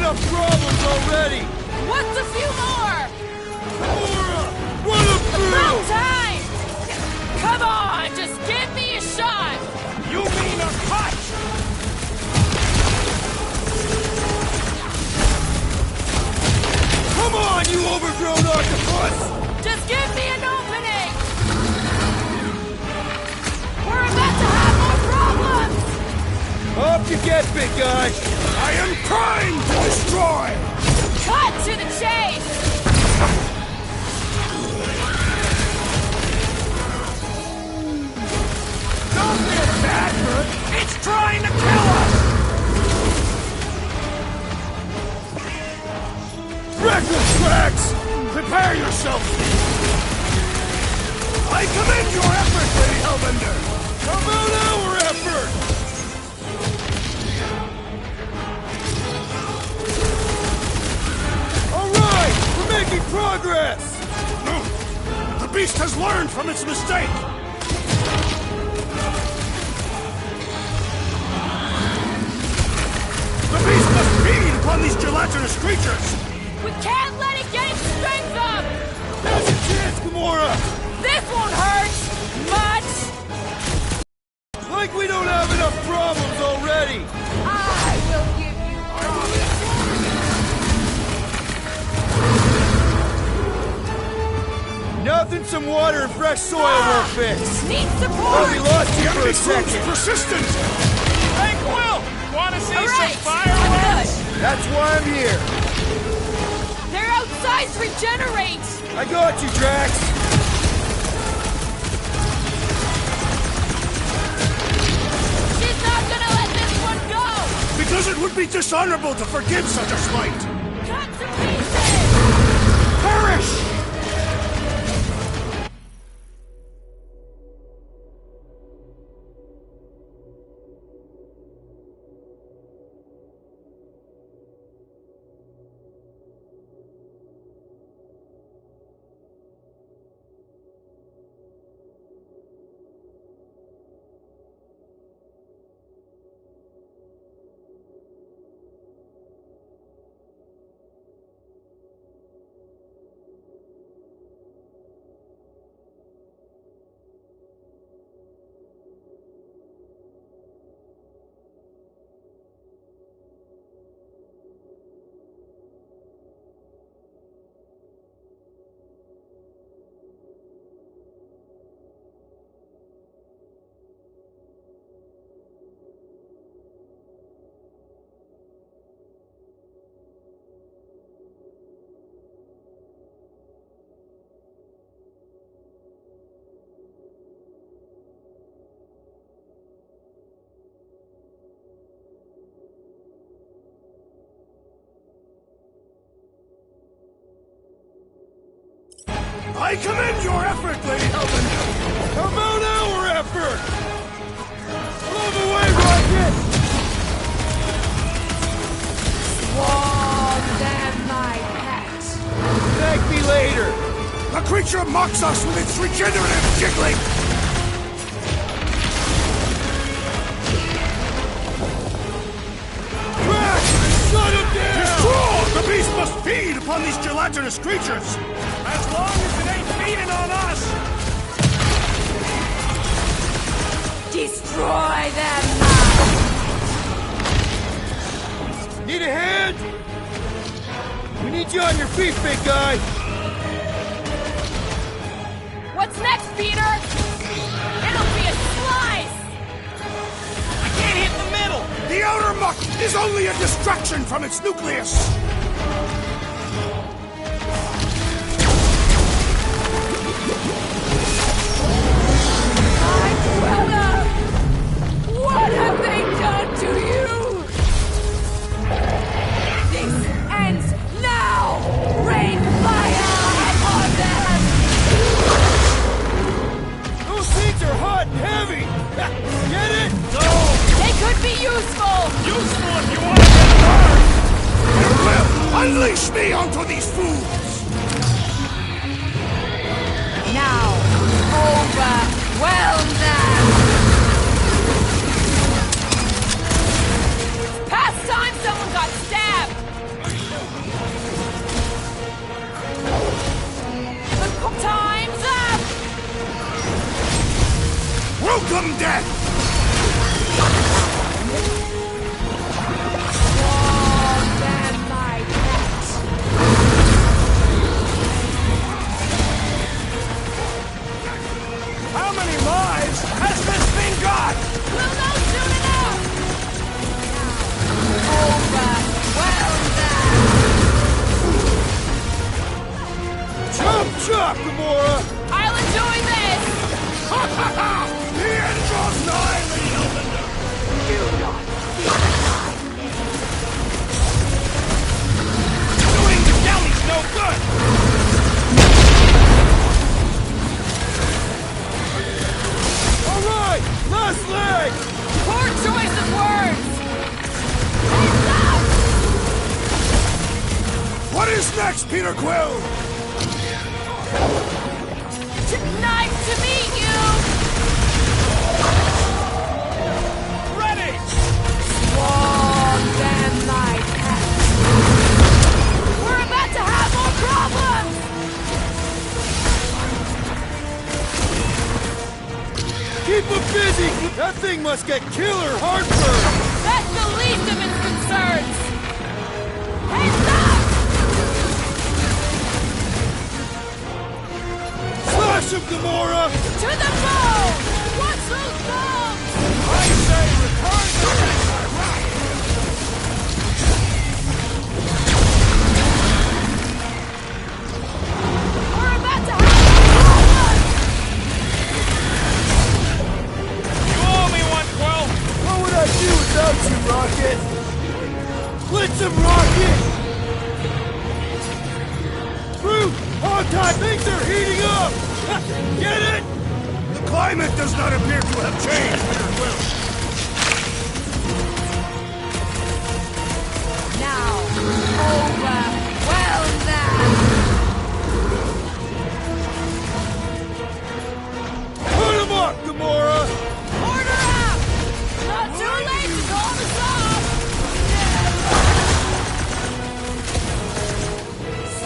enough problems already! What's a few more? Gamora! Run him through! About time! Come on, just give me a shot! You mean a cut? Come on, you overgrown octopus! Just give me an opening! We're about to have more problems! Up you get, big guy! I am primed to destroy! Cut to the chase! Don't get that hurt! It's trying to kill us! Reckless tracks! Prepare yourself! I commend your effort, Lady Hellbender! How about our effort? All right, we're making progress! The beast has learned from its mistake! The beast must feed upon these gelatinous creatures! We can't let it get its strength up! Now's your chance, Gamora! This won't hurt! Much! Like we don't have enough problems already! I will give you Nothing some water and fresh soil won't fix! Need support! Oh, we lost you for a second! Persistent! Hey, Quill! Wanna see Alright, some fireworks? That's why I'm here! Their outsides regenerate! I got you, Drax! She's not gonna let this one go! Because it would be dishonorable to forgive such a slight! Cut to pieces! Perish! I commend your effort, Lady Hellbender! How about our effort? Move away, Rocket! Swarm them, my pet! Thank me later! The creature mocks us with its regenerative jiggling! Drax! Shut him down! Destroy! The beast must feed upon these gelatinous creatures! As long as it ain't feeding on us! Destroy them! Need a hand? We need you on your feet, big guy! What's next, Peter? It'll be a slice! I can't hit the middle! The outer muck is only a distraction from its nucleus! What have they done to you? This ends now! Rain fire upon them! Those things are hot and heavy! Get it? No! They could be useful! Useful if you want to get burned! Farewell! Unleash me onto these fools! Now, overwhelm them! Past time someone got stabbed! is next, Peter Quill? Nice to meet you! Ready! Swarm them, my pets! We're about to have more problems! Keep him busy! That thing must get killer heartburn! That's the least of its concerns! Heads up! Slash him, Gamora! To the bone! What's those bombs? I say return to center! We're about to have more problems! You owe me one, Quill! What would I do without you, Rocket? Blitz him, Rocket! Groot! On time! Things are heating up! Get it? The climate does not appear to have changed, Peter Quill. Now, overwhelm them! Put him up, Gamora! Order up! Not too late to call us off!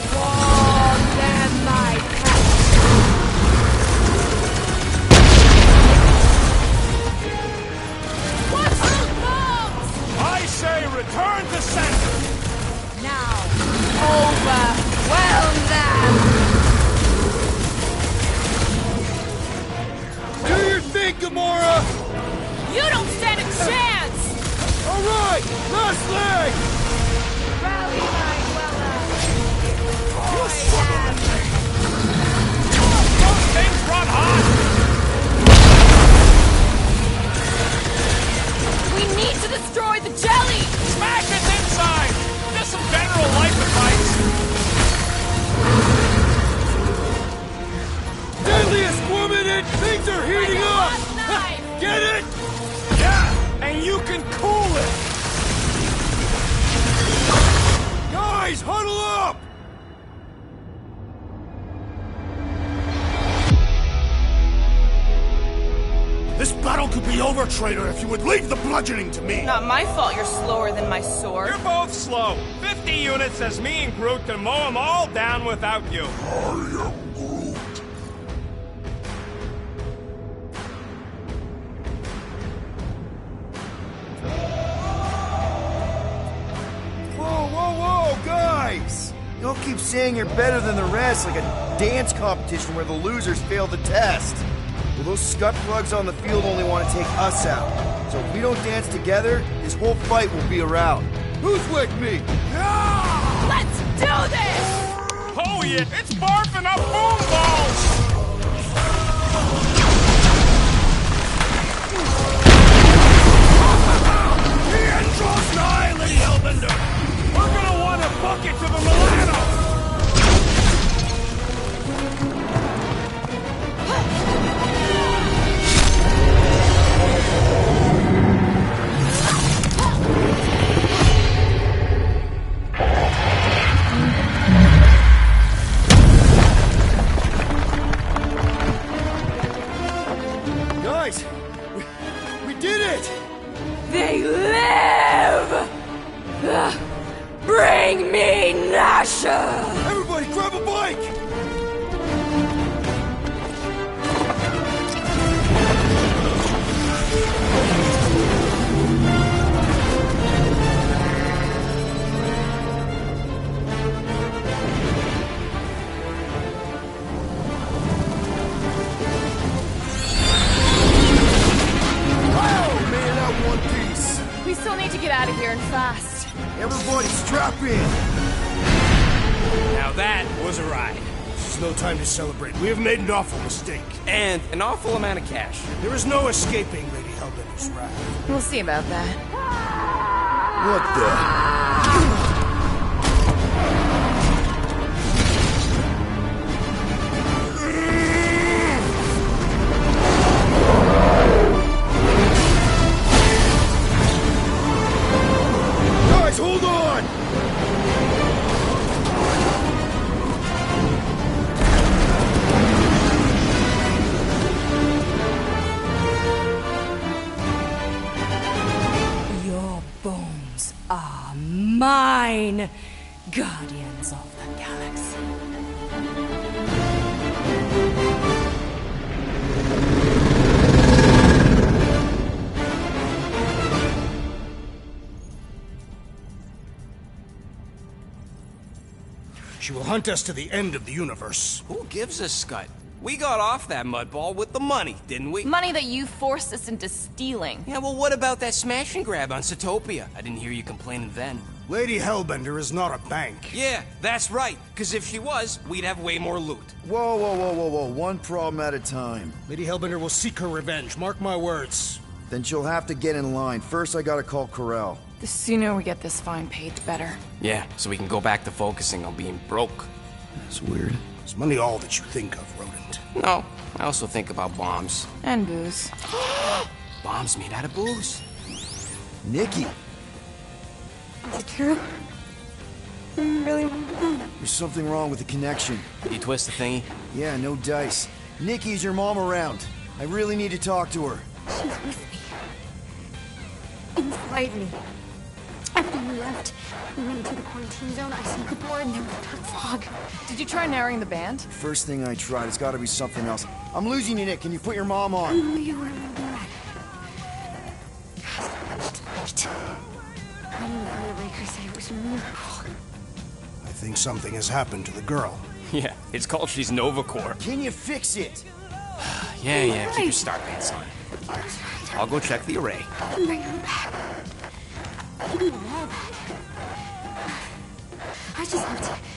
Swarm them, my pets! What's those bombs? I say return to center! Now, overwhelm them! Do your thing, Gamora! You don't stand a chance! All right, last leg! Rally, my dweller! Those things run hot! We need to destroy the jelly! Smash its inside! Just some general life advice! Deadliest woman and things are heating up! Get it? Yeah, and you can cool it! Guys, huddle up! This battle could be over, traitor, if you would leave the bludgeoning to me. Not my fault you're slower than my sword. You're both slow. 50 units says me and Groot can mow them all down without you. Whoa, guys! You all keep saying you're better than the rest, like a dance competition where the losers fail the test. Well, those scut plugs on the field only want to take us out. So if we don't dance together, this whole fight will be a rout. Who's with me? Let's do this! Oh yeah, it's barfing up boom balls! The end draws nigh, Lady Hellbender. We're gonna want a bucket to the Milano! Guys, we did it! They live! Bring me Nasha! Everybody grab a bike! We still need to get out of here and fast. Everybody strap in! Now that was a ride. This is no time to celebrate. We have made an awful mistake. And an awful amount of cash. There is no escaping Lady Hellbender's wrath. We'll see about that. What the? Guys, hold on! mine, Guardians of the Galaxy. She will hunt us to the end of the universe. Who gives a scut? We got off that mudball with the money, didn't we? Money that you forced us into stealing. Yeah, well, what about that smash and grab on Zootopia? I didn't hear you complaining then. Lady Hellbender is not a bank. Yeah, that's right. Because if she was, we'd have way more loot. Whoa, whoa, whoa, whoa, whoa. One problem at a time. Lady Hellbender will seek her revenge. Mark my words. Then she'll have to get in line. First, I gotta call Corel. The sooner we get this fine paid, the better. Yeah, so we can go back to focusing on being broke. That's weird. Is money all that you think of, rodent? No, I also think about bombs. And booze. Bombs made out of booze. Nikki! Is it true? Really? There's something wrong with the connection. Did you twist the thingy? Yeah, no dice. Nikki, is your mom around? I really need to talk to her. She's with me. Inside me. After you left, we went into the quarantine zone. I snuck aboard and there was dark fog. Did you try narrowing the band? First thing I tried, it's gotta be something else. I'm losing you, Nick. Can you put your mom I on? knew you were gonna do that. Tonight. I knew the Raker said it was a miracle. I think something has happened to the girl. Yeah, it's called She's Novacore. Can you fix it? Yeah, keep your star pants on. I'll go check the array. Bring her back. Give me all that. I just have to...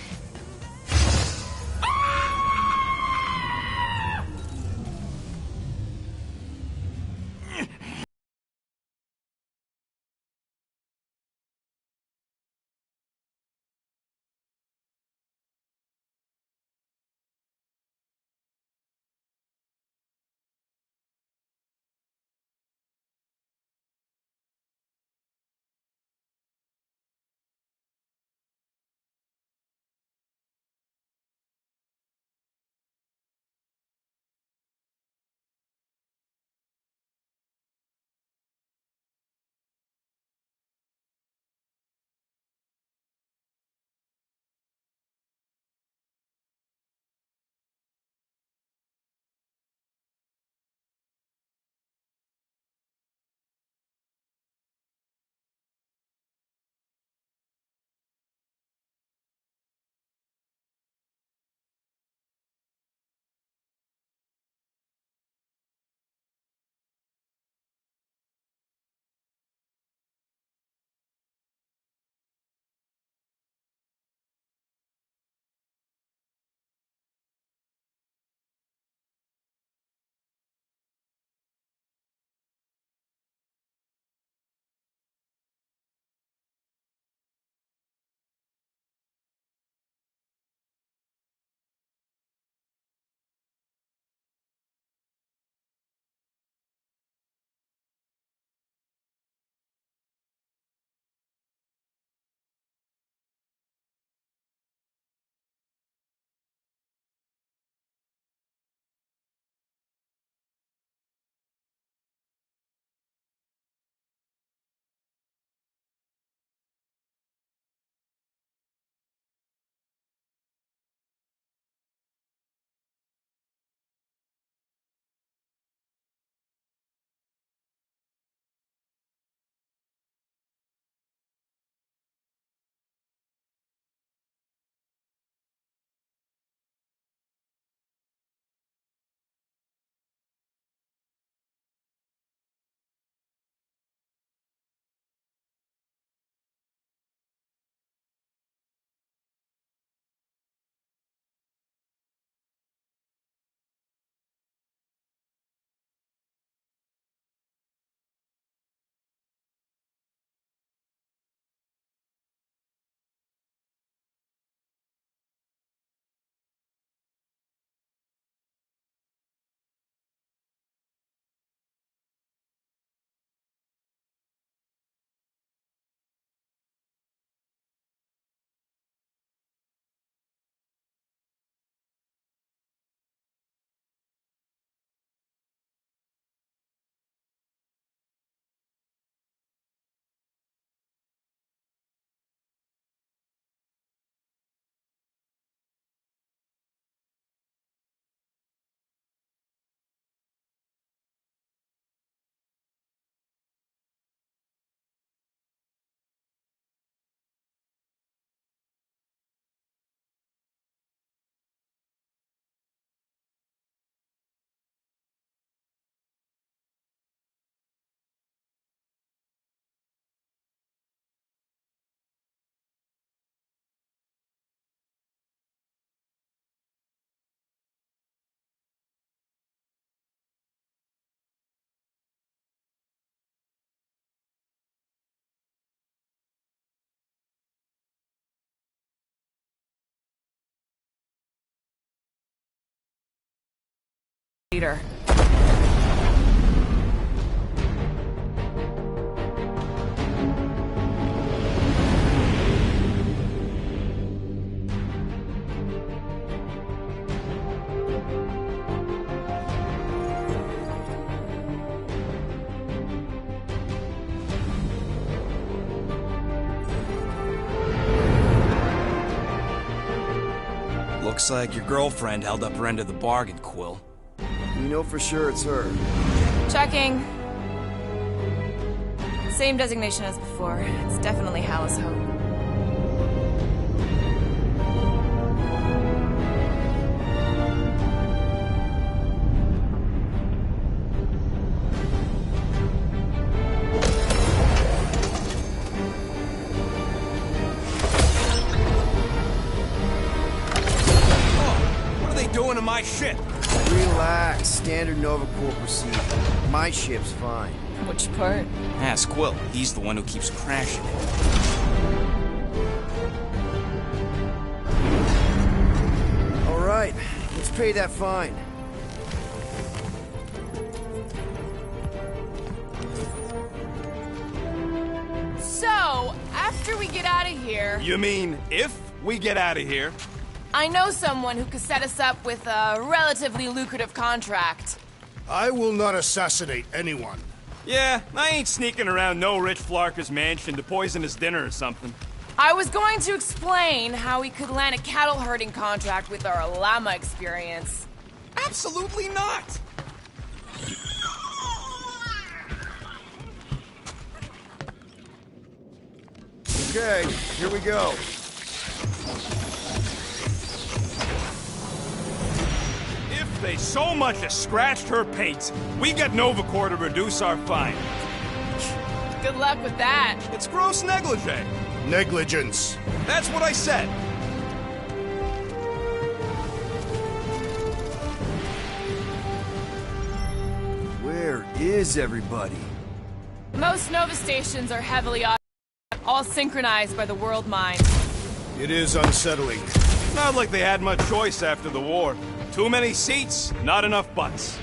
later. Looks like your girlfriend held up her end of the bargain, Quill. You know for sure it's her. Checking. Same designation as before. It's definitely Hallis Hope. Doing to my ship? Relax. Standard Nova Corps procedure. My ship's fine. Which part? Ask Quill. He's the one who keeps crashing it. All right. Let's pay that fine. So, after we get out of here... You mean if we get out of here? I know someone who could set us up with a relatively lucrative contract. I will not assassinate anyone. Yeah, I ain't sneaking around no rich flarker's mansion to poison his dinner or something. I was going to explain how we could land a cattle herding contract with our llama experience. Absolutely not! Okay, here we go. If they so much as scratched her paint, we get Nova Corps to reduce our fine. Good luck with that. It's gross negligee. Negligence. That's what I said. Where is everybody? Most Nova stations are heavily all synchronized by the world mind. It is unsettling. Not like they had much choice after the war. Too many seats, not enough butts.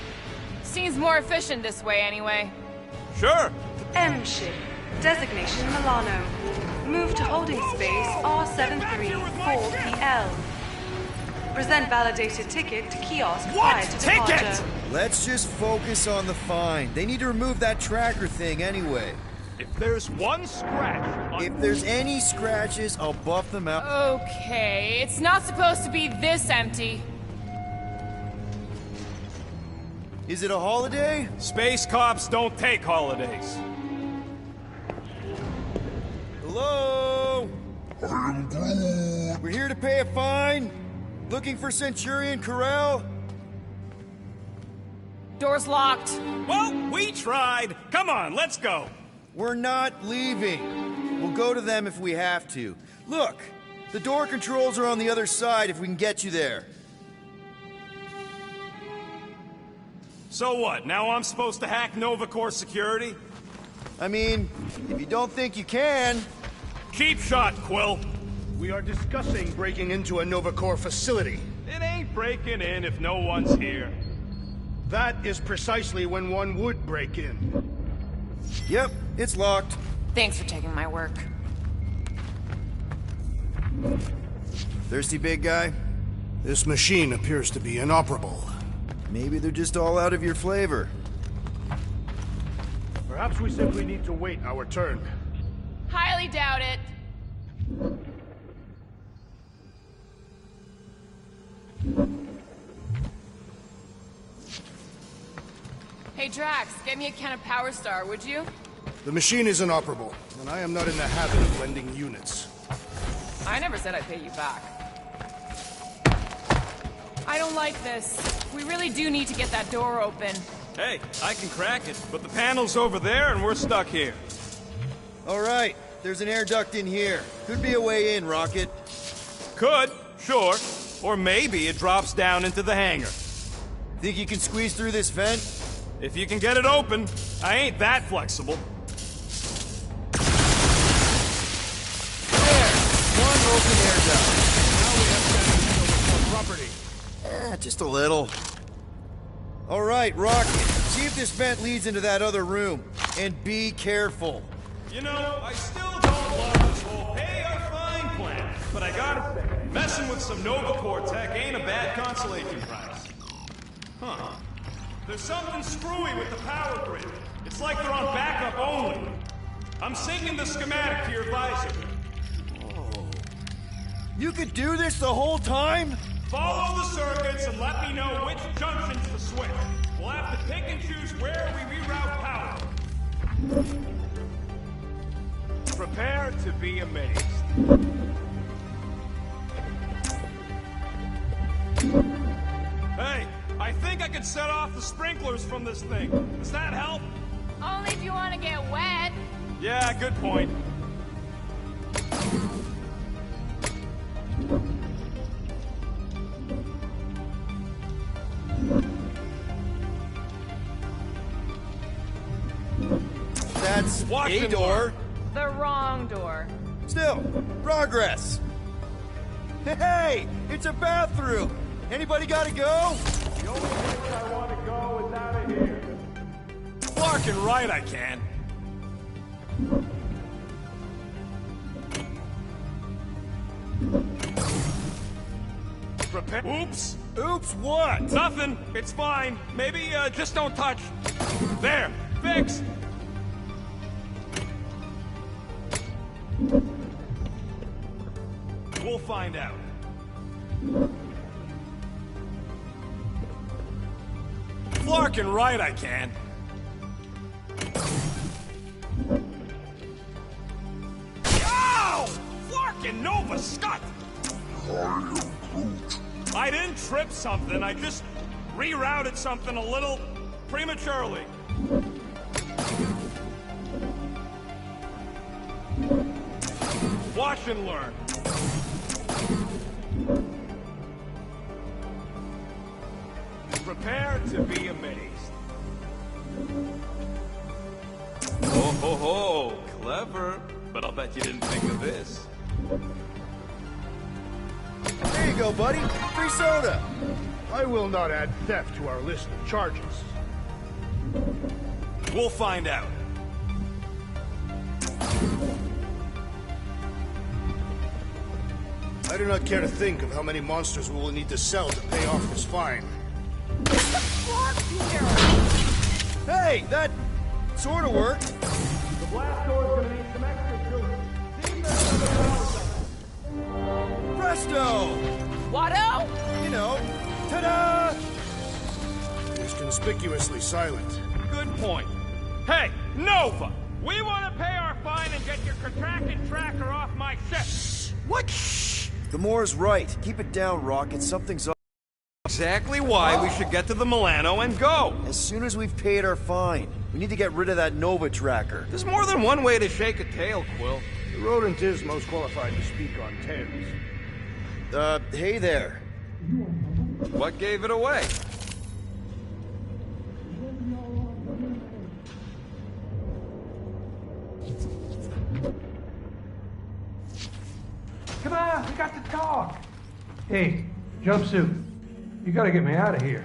Seems more efficient this way, anyway. Sure. M ship. Designation Milano. Move to holding space R734PL. Present validated ticket to kiosk prior to departure. Let's just focus on the fine. They need to remove that tracker thing anyway. If there's one scratch... If there's any scratches, I'll buff them out. Okay, it's not supposed to be this empty. Is it a holiday? Space cops don't take holidays. Hello? We're here to pay a fine. Looking for Centurion Corral? Door's locked. Well, we tried. Come on, let's go. We're not leaving. We'll go to them if we have to. Look, the door controls are on the other side if we can get you there. So what, now I'm supposed to hack Nova Corps security? I mean, if you don't think you can... Cheap shot, Quill. We are discussing breaking into a Nova Corps facility. It ain't breaking in if no one's here. That is precisely when one would break in. Yep, it's locked. Thanks for taking my work. Thirsty, big guy? This machine appears to be inoperable. Maybe they're just all out of your flavor. Perhaps we simply need to wait our turn. Highly doubt it. Hey Drax, get me a can of Power Star, would you? The machine is inoperable, and I am not in the habit of lending units. I never said I'd pay you back. I don't like this. We really do need to get that door open. Hey, I can crack it, but the panel's over there and we're stuck here. All right, there's an air duct in here. Could be a way in, Rocket. Could, sure. Or maybe it drops down into the hangar. Think you can squeeze through this vent? If you can get it open, I ain't that flexible. There! One open air duct. Now we have to property. Just a little. All right, Rocket. See if this vent leads into that other room. And be careful. You know, I still don't love this whole pay or fine plan. But I gotta say, messing with some Nova Corps tech ain't a bad consolation prize. Huh. There's something screwy with the power grid. It's like they're on backup only. I'm syncing the schematic to your visor. Oh. You could do this the whole time? Follow the circuits and let me know which junctions to switch. We'll have to pick and choose where we reroute power. Prepare to be amazed. Hey, I think I could set off the sprinklers from this thing. Does that help? Only if you want to get wet. Yeah, good point. That's a door. The wrong door. Still, progress. Hey, it's a bathroom. Anybody gotta go? The only place I want to go is out of here. Fucking right I can. Prepare. Oops. Oops, what? Nothing. It's fine. Maybe, just don't touch. There. Fixed. We'll find out. Flarkin' right I can. Ow! Flarkin' Nova Scott! I didn't trip something, I just rerouted something a little prematurely. Watch and learn. Prepare to be amazed. Oh ho ho, clever. But I'll bet you didn't think of this. There you go, buddy. Free soda. I will not add theft to our list of charges. We'll find out. I do not care to think of how many monsters we will need to sell to pay off this fine. Hey, that sort of worked. The blast door's gonna need some extra tools. Presto! Watto? You know, ta-da! It is conspicuously silent. Good point. Hey, Nova! We want to pay our fine and get your contracted tracker off my ship. What? Shh! The Moore's right. Keep it down, Rocket. Something's up. Exactly why we should get to the Milano and go. As soon as we've paid our fine, we need to get rid of that Nova tracker. There's more than one way to shake a tail, Quill. The rodent is most qualified to speak on tails. Hey there. What gave it away? Come on, we got to talk. Hey, jumpsuit. You gotta get me out of here.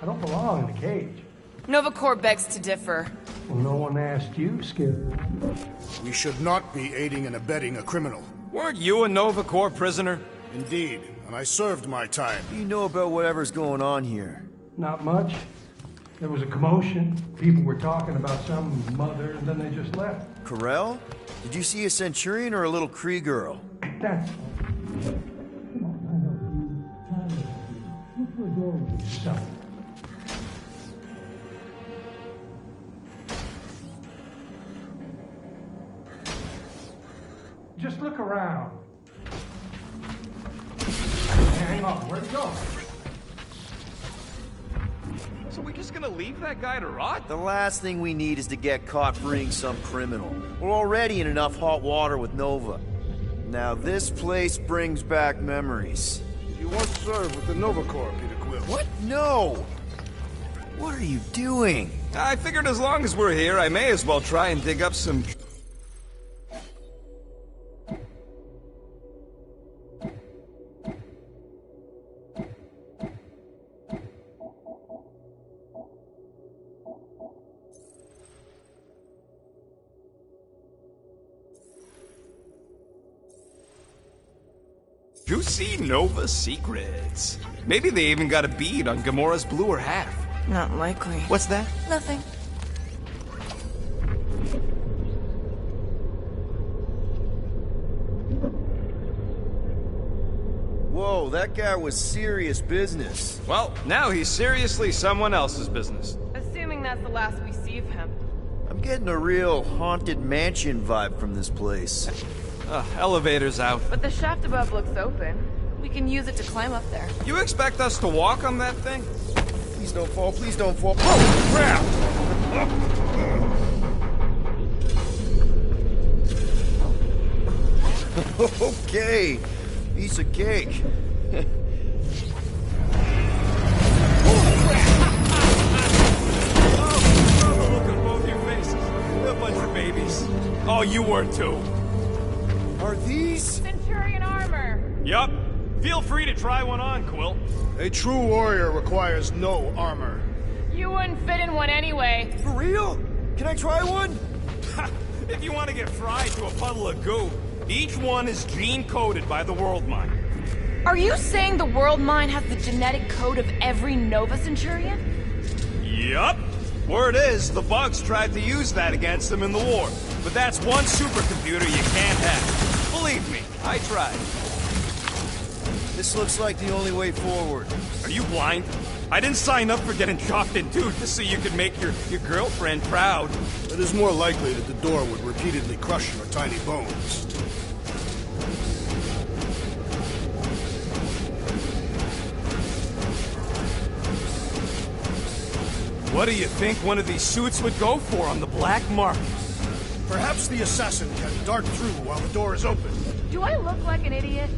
I don't belong in the cage. Nova Corps begs to differ. Well, no one asked you, Skipper. We should not be aiding and abetting a criminal. Weren't you a Nova Corps prisoner? Indeed, and I served my time. What do you know about whatever's going on here? Not much. There was a commotion. People were talking about some mother, and then they just left. Corel? Did you see a Centurion or a little Kree girl? That's... Just look around. Hang on, where'd it go? So we just gonna leave that guy to rot? The last thing we need is to get caught freeing some criminal. We're already in enough hot water with Nova. Now this place brings back memories. You once served with the Nova Corps, Peter Quill. What? No! What are you doing? I figured as long as we're here, I may as well try and dig up some... Juicy Nova secrets. Maybe they even got a bead on Gamora's bluer half. Not likely. What's that? Nothing. Whoa, that guy was serious business. Well, now he's seriously someone else's business. Assuming that's the last we see of him. I'm getting a real haunted mansion vibe from this place. Elevator's out. But the shaft above looks open. We can use it to climb up there. You expect us to walk on that thing? Please don't fall, please don't fall. Oh, crap! Okay, piece of cake. Look at both your faces. A bunch of babies. Oh, you were too. Are these? Centurion armor! Yup. Feel free to try one on, Quill. A true warrior requires no armor. You wouldn't fit in one anyway. For real? Can I try one? If you want to get fried to a puddle of goo, each one is gene-coded by the World Mine. Are you saying the World Mine has the genetic code of every Nova Centurion? Yup. Word is, the bugs tried to use that against them in the war. But that's one supercomputer you can't have. Believe me, I tried. This looks like the only way forward. Are you blind? I didn't sign up for getting chopped in two just so you could make your girlfriend proud. It is more likely that the door would repeatedly crush your tiny bones. What do you think one of these suits would go for on the black market? Perhaps the assassin can dart through while the door is open. Do I look like an idiot?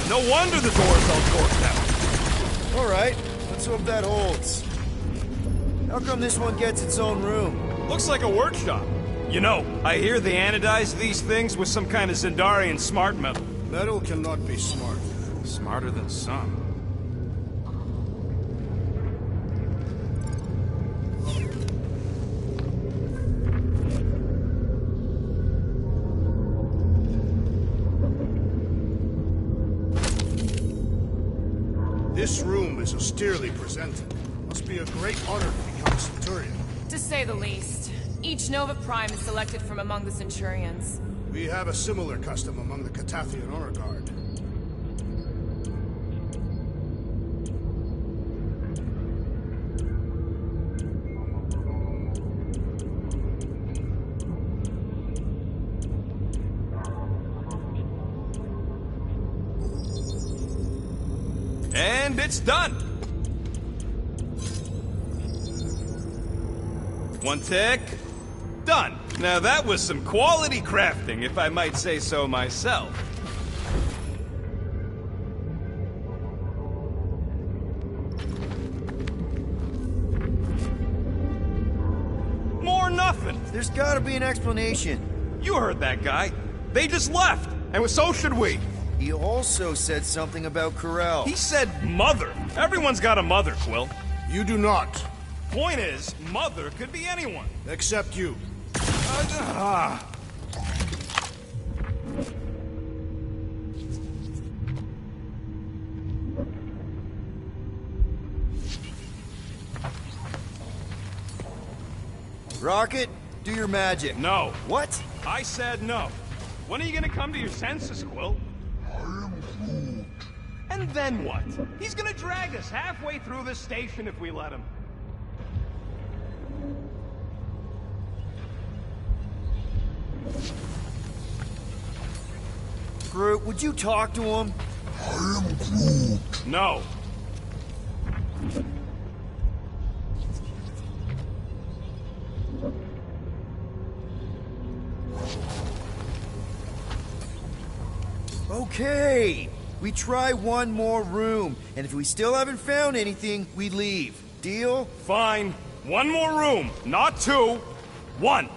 No wonder the door's all torqued out. All right, let's hope that holds. How come this one gets its own room? Looks like a workshop. You know, I hear they anodize these things with some kind of Zendarian smart metal. Metal cannot be smart. Smarter than some. This room is austerely presented. Must be a great honor to become a Centurion. To say the least. Each Nova Prime is selected from among the Centurions. We have a similar custom among the Catathian Honor Guard. And it's done! One tick. Done. Now that was some quality crafting, if I might say so myself. More nothing. There's gotta be an explanation. You heard that guy. They just left, and so should we. He also said something about Corel. He said mother. Everyone's got a mother, Quill. You do not. Point is, mother could be anyone. Except you. Rocket, do your magic. No. What? I said no. When are you gonna come to your senses, Quill? I am Groot. And then what? He's gonna drag us halfway through this station if we let him. Groot, would you talk to him? I am Groot. No. Okay. We try one more room, and if we still haven't found anything, we leave. Deal? Fine. One more room. Not two. One.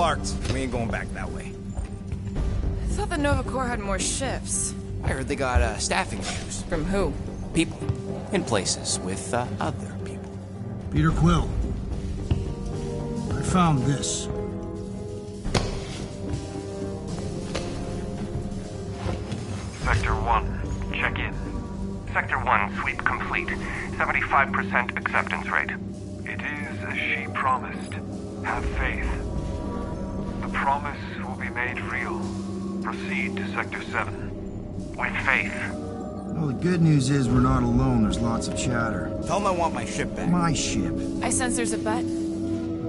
flarked. We ain't going back that way. I thought the Nova Corps had more shifts. I heard they got staffing issues. From who? People. In places with other people. Peter Quill. I found this. Sector 1, check in. Sector 1, sweep complete. 75% acceptance rate. It is as she promised. Have faith. The promise will be made real. Proceed to Sector 7. With faith. Well, the good news is we're not alone. There's lots of chatter. Tell them I want my ship back. My ship. I sense there's a bet.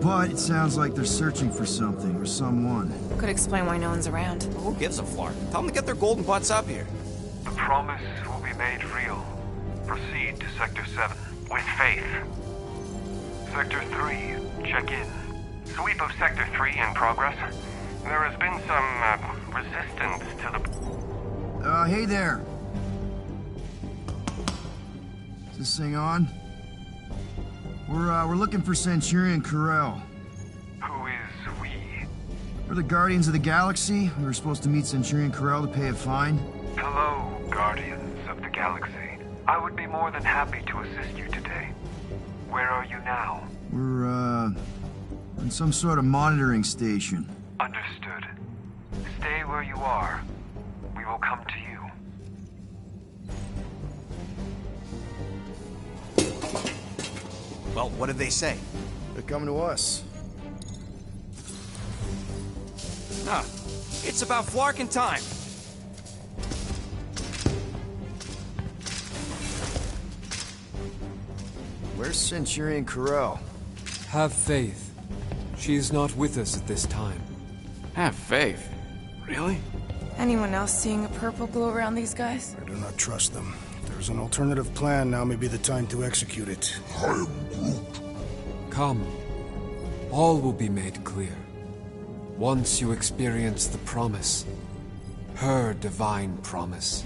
But it sounds like they're searching for something or someone. Could explain why no one's around. Who gives a flark? Tell them to get their golden butts up here. The promise will be made real. Proceed to Sector 7. With faith. Sector 3, check in. Sweep of Sector 3 in progress. There has been some, resistance to the... Hey there. Is this thing on? We're looking for Centurion Corell. Who is we? We're the Guardians of the Galaxy. We were supposed to meet Centurion Corell to pay a fine. Hello, Guardians of the Galaxy. I would be more than happy to assist you today. Where are you now? We're in some sort of monitoring station. Understood. Stay where you are. We will come to you. Well, what did they say? They're coming to us. Nah, it's about flarking time. Where's Centurion Corell? Have faith. She is not with us at this time. Have faith? Really? Anyone else seeing a purple glow around these guys? I do not trust them. If there's an alternative plan, now may be the time to execute it. Come. All will be made clear. Once you experience the promise. Her divine promise.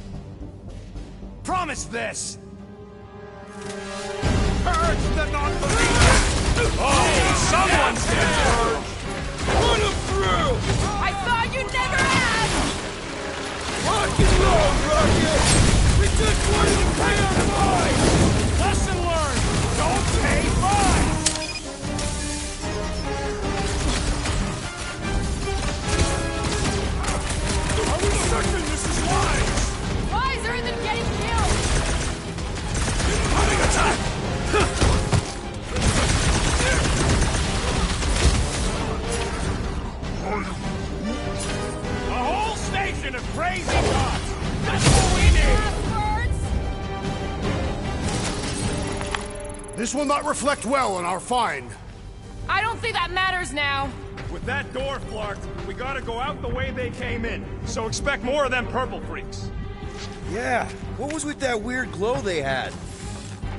Promise this! Purge the non-believers! Oh, someone's been purged! Put him through! I thought you never asked! Rock and roll, Rocket! We just wanted to pay our fine! Lesson learned! Don't pay fines! Are we certain this is wise? Wiser than getting killed! Having attack! A whole station of crazy gods! That's what we need! This will not reflect well on our find. I don't think that matters now. With that door flarked, we gotta go out the way they came in. So expect more of them purple freaks. Yeah, what was with that weird glow they had?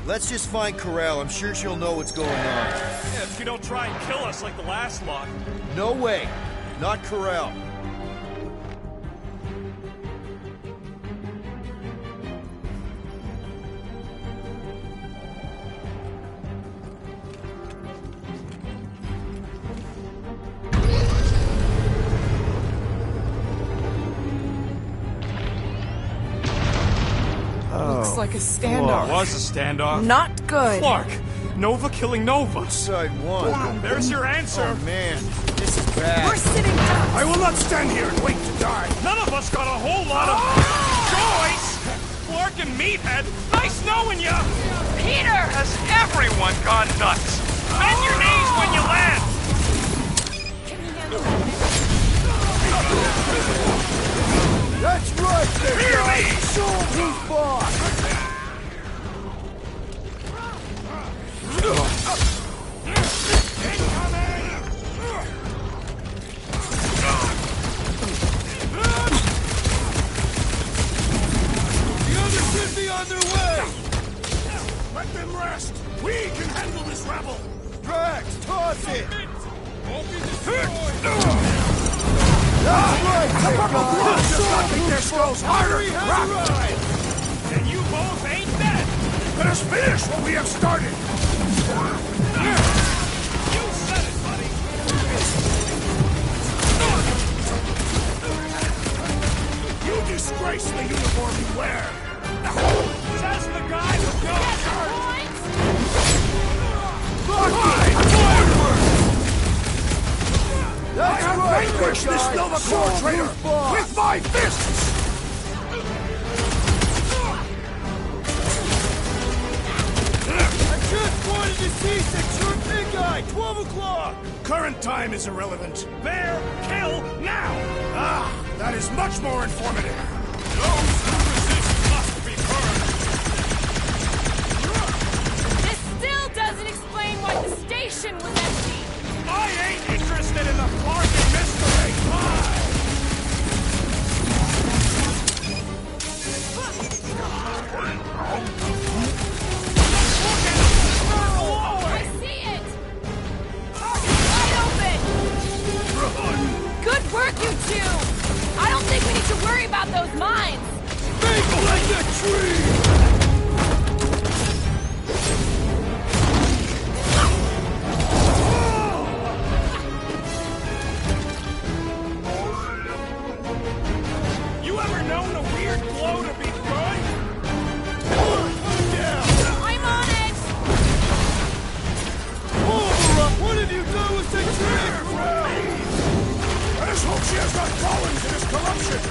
Let's just find Corell. I'm sure she'll know what's going on. Yeah, if you don't try and kill us like the last lot. No way. Not Corell. Looks like a standoff. Well, it was a standoff. Not good. Clark, Nova killing Nova. Side one. There's your answer. Oh, man. This is bad. We're sitting ducks. I will not stand here and wait to die. None of us got a whole lot of choice. Clark and Meathead, nice knowing ya. Peter! Has everyone gone nuts? Bend your knees when you land. That's right, big Hear guy. me! Show 'em who's boss. The others should be on their way. Let them rest. We can handle this rabble. Drax, toss it. Won't be destroyed. That's right, big guy. Just not make their skulls harder. And you both ain't dead. Let us finish what we have started. You said it, buddy. You disgrace the uniform you wear! Says the guy with no shirt! I have vanquished this Nova Corps traitor with my fists! I just wanted to see Secure Big Guy, 12 o'clock! Current time is irrelevant. Bear, kill, now! Ah, that is much more informative. Those who resist must be burned! This still doesn't explain why the station was empty! I ain't interested in the parking mystery! Why? I see it! Wide open! Good work, you two! I don't think we need to worry about those mines! Make like a tree! You ever known a weird glow to be good? I'm on it! Overup, what have you done with the trick? Let us hope she has not fallen to this corruption!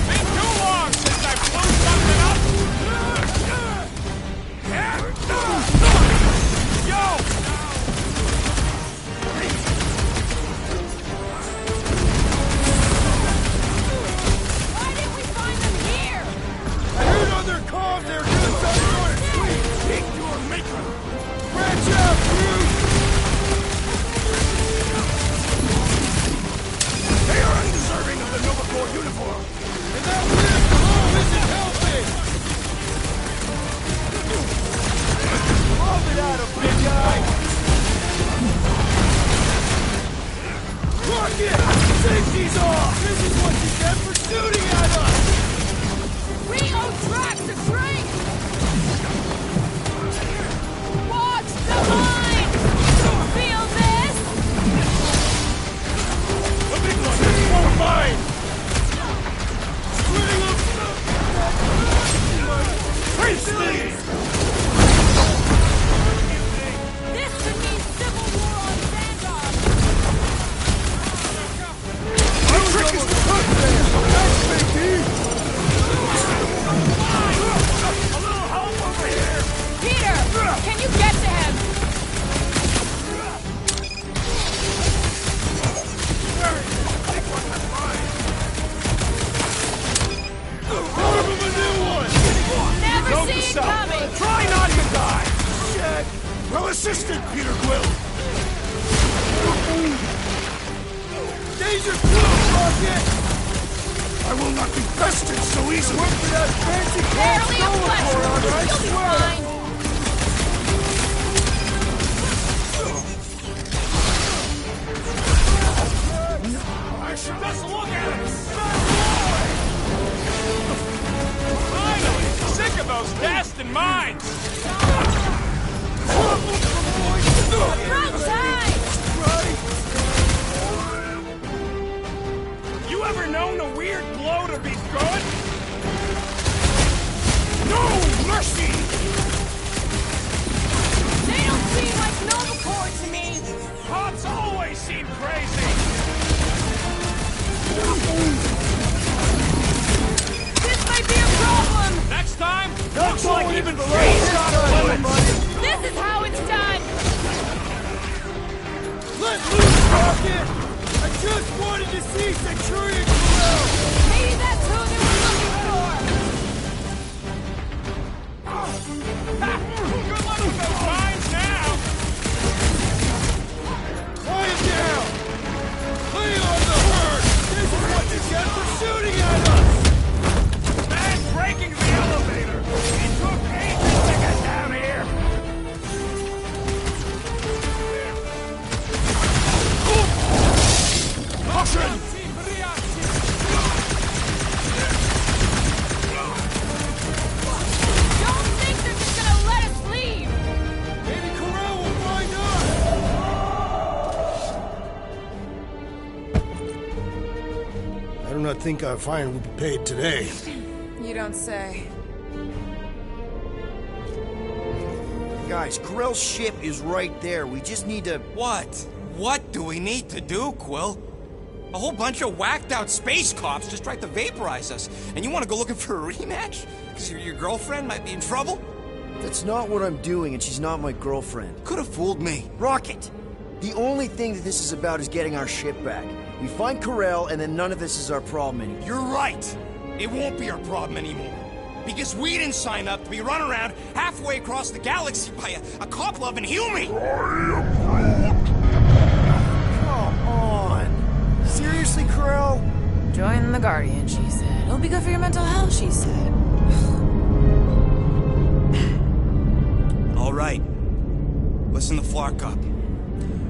Been too long since I blew something up! Yo! Why didn't we find them here? I heard on their comms they were doing something on it. Sweet, Seek your maker! branch out, Bruce! They are undeserving of the Nova Corps uniform! And that weird glow isn't helping! Love it out of big guy! Rocket! Safety's off! This is what you get for shooting at us! We owe tracks a drink! Watch the mine! Feel this? The big one won't mind! Splitting up! Priestley! This could mean civil war on Xandar! Our trick is to cut there! That's baby! A little help over here! Peter! Can you get to him? Big one has mine! Orb of a new one! Never Note see to it self. coming! Try not to die! Shit! Well assisted, Peter Quill! Danger close, Rocket! I will not be bested so easily! Work for that fancy Barely a Nova flesh Corps, wound! I You'll be swear! fine! I shall Just look at him! Finally! Sick of those Daston mines! About time! You ever known a weird glow to be good? No mercy! They don't seem like Nova Corps to me! Pops always seem crazy! This might be a problem! Next time, That's looks like all even even Freeze got limits! This is how it's done! Let loose, Rocket! I just wanted to see Centurion grow! Maybe that's who they were looking for! Good luck with those mines now! Quiet down! Lay on the herd! This is what you get for shooting at us! Man breaking the elevator! It took ages to get down here! Caution! Don't think they're just gonna let us leave! Maybe Corral will find us! I do not think our fine will be paid today. You don't say. Guys, Corell's ship is right there. We just need to... What? What do we need to do, Quill? A whole bunch of whacked-out space cops just tried to vaporize us, and you want to go looking for a rematch? Because your girlfriend might be in trouble? That's not what I'm doing, and she's not my girlfriend. Could have fooled me. Rocket! The only thing that this is about is getting our ship back. We find Corell, and then none of this is our problem anymore. You're right. It won't be our problem anymore. Because we didn't sign up to be run around halfway across the galaxy by a cop-loving human! Come on! Seriously, Corell? Join the Guardian, she said. It'll be good for your mental health, she said. All right. Listen to Flarkup.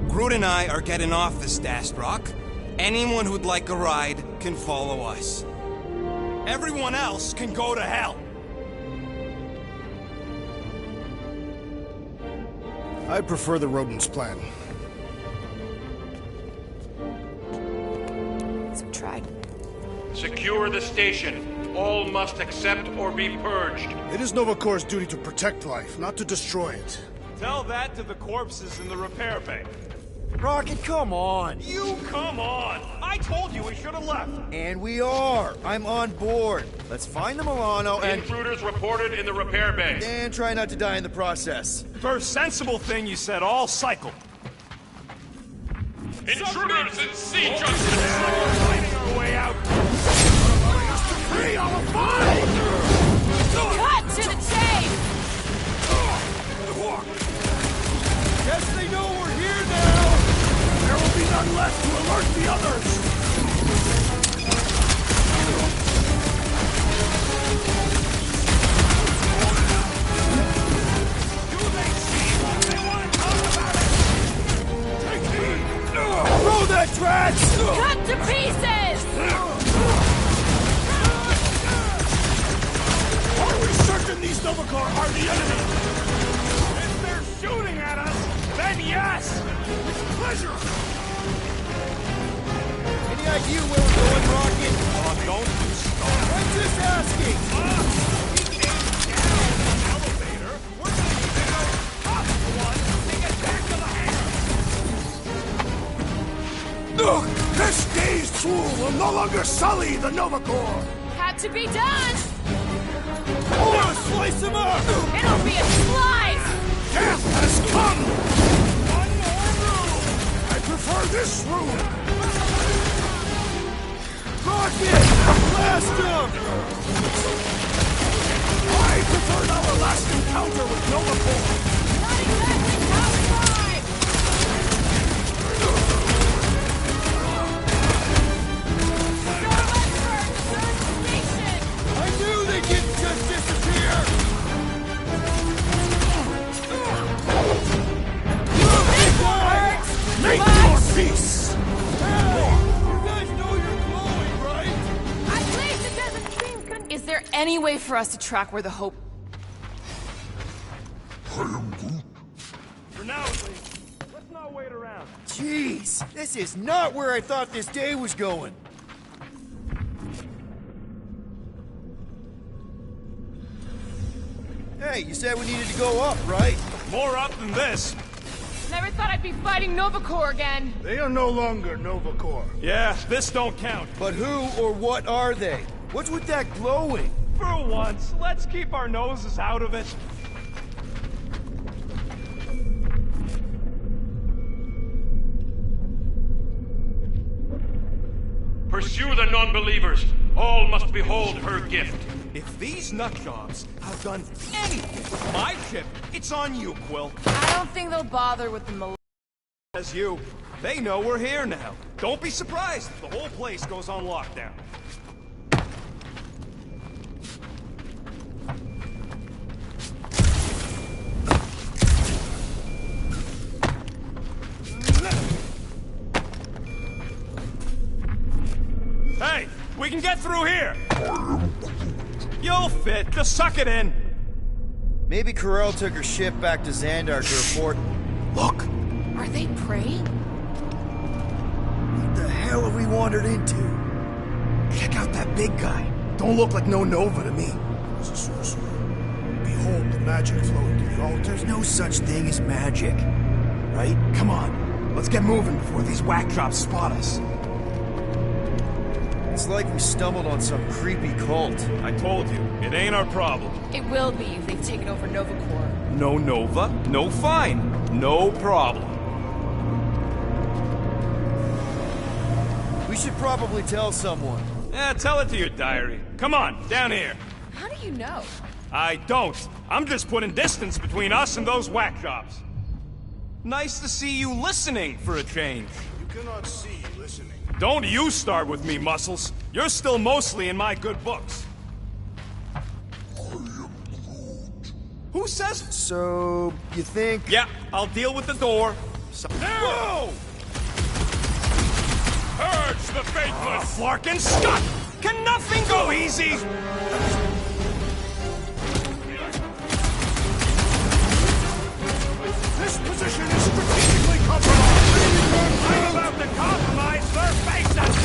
Groot and I are getting off this Dast Rock. Anyone who'd like a ride can follow us. Everyone else can go to hell. I prefer the rodents' plan. Subtract. Secure the station. All must accept or be purged. It is Nova Corps' duty to protect life, not to destroy it. Tell that to the corpses in the repair bay. Rocket, come on! You come on! I told you we should have left! And we are! I'm on board! Let's find the Milano and... Intruders reported in the repair bay. And try not to die in the process. First sensible thing you said all cycle. Intruders in sea justice! We're fighting our way out! Cut to the chase! Guess they know we're here now! There will be none left to alert the others! Do they see what they want to talk about it? Take heed! Throw that trash! Cut to pieces! Are we certain these Nova Corps are the enemy? If they're shooting at us, then yes! With pleasure! Any idea where we're going, Rocket? Oh, don't you start. I'm just asking! We came down the elevator. We're gonna need to go up one to get back to the hangar. Look! This dazed fool will no longer sully the Nova Corps! Had to be done! Oh, slice him up! It'll be a slice! Death has come! One more room! I prefer this room! Rocket! Blast him! I preferred our last encounter with Nova Corps! Not exactly how we ride! I knew they didn't just disappear! Make your peace! You guys know you're glowing, right? At least it doesn't seem Is there any way for us to track where the Hope... For now, at least. Let's not wait around. Jeez, this is not where I thought this day was going. Hey, you said we needed to go up, right? More up than this. Never thought I'd be fighting Nova Corps again. They are no longer Nova Corps. Yeah, this don't count. But who or what are they? What's with that glowing? For once, let's keep our noses out of it. Pursue the non-believers. All must behold her gift. If these nutjobs have done anything to my ship, it's on you, Quill. I don't think they'll bother with the As you. They know we're here now. Don't be surprised if the whole place goes on lockdown. Hey, we can get through here! You'll fit, just suck it in! Maybe Corell took her ship back to Xandar to report... Look! Are they praying? What the hell have we wandered into? Check out that big guy. Don't look like no Nova to me. He's a sorcerer. Behold the magic flowing to the altar. There's no such thing as magic, right? Come on, let's get moving before these whack drops spot us. It's like we stumbled on some creepy cult. I told you, it ain't our problem. It will be if they've taken over Nova Corps. No Nova, no fine, no problem. We should probably tell someone. Tell it to your diary. Come on, down here. How do you know? I don't. I'm just putting distance between us and those whack jobs. Nice to see you listening for a change. You cannot see listening. Don't you start with me, Muscles. You're still mostly in my good books. Who says... So, you think... Yeah, I'll deal with the door. Whoa! Purge the faithless! Flarkin' Scott! Can nothing go easy? This position is strategically compromised. I'm about to compromise their faces!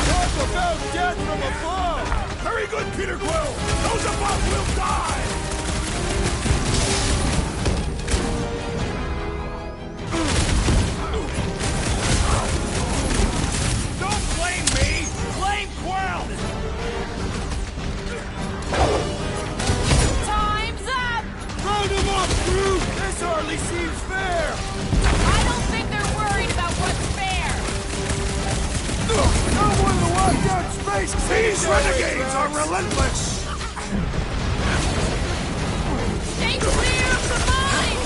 Talk about death from above! Very good, Peter Quill! Those above will die! Don't blame me! Blame Quill! Time's up! Round them up, Groot! This hardly seems fair! I don't think they're worried about what's fair. Not one to walk down space! These renegades are relentless! Stay clear of the mine!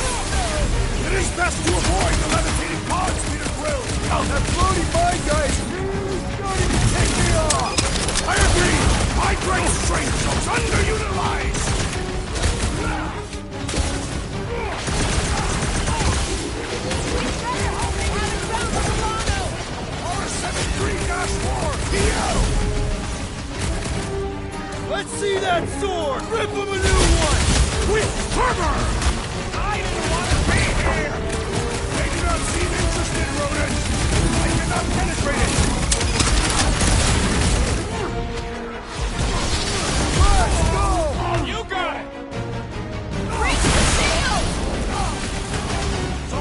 It is best to avoid the levitating pods, Peter Quill! Oh, that floating mine guy is really starting to take me off! I agree! My great strength is underutilized! Let's see that sword! Rip him a new one! With fervor! I didn't want to be here! They do not seem interested, rodent! I cannot penetrate it! Let's go! You got it! Breach the shield!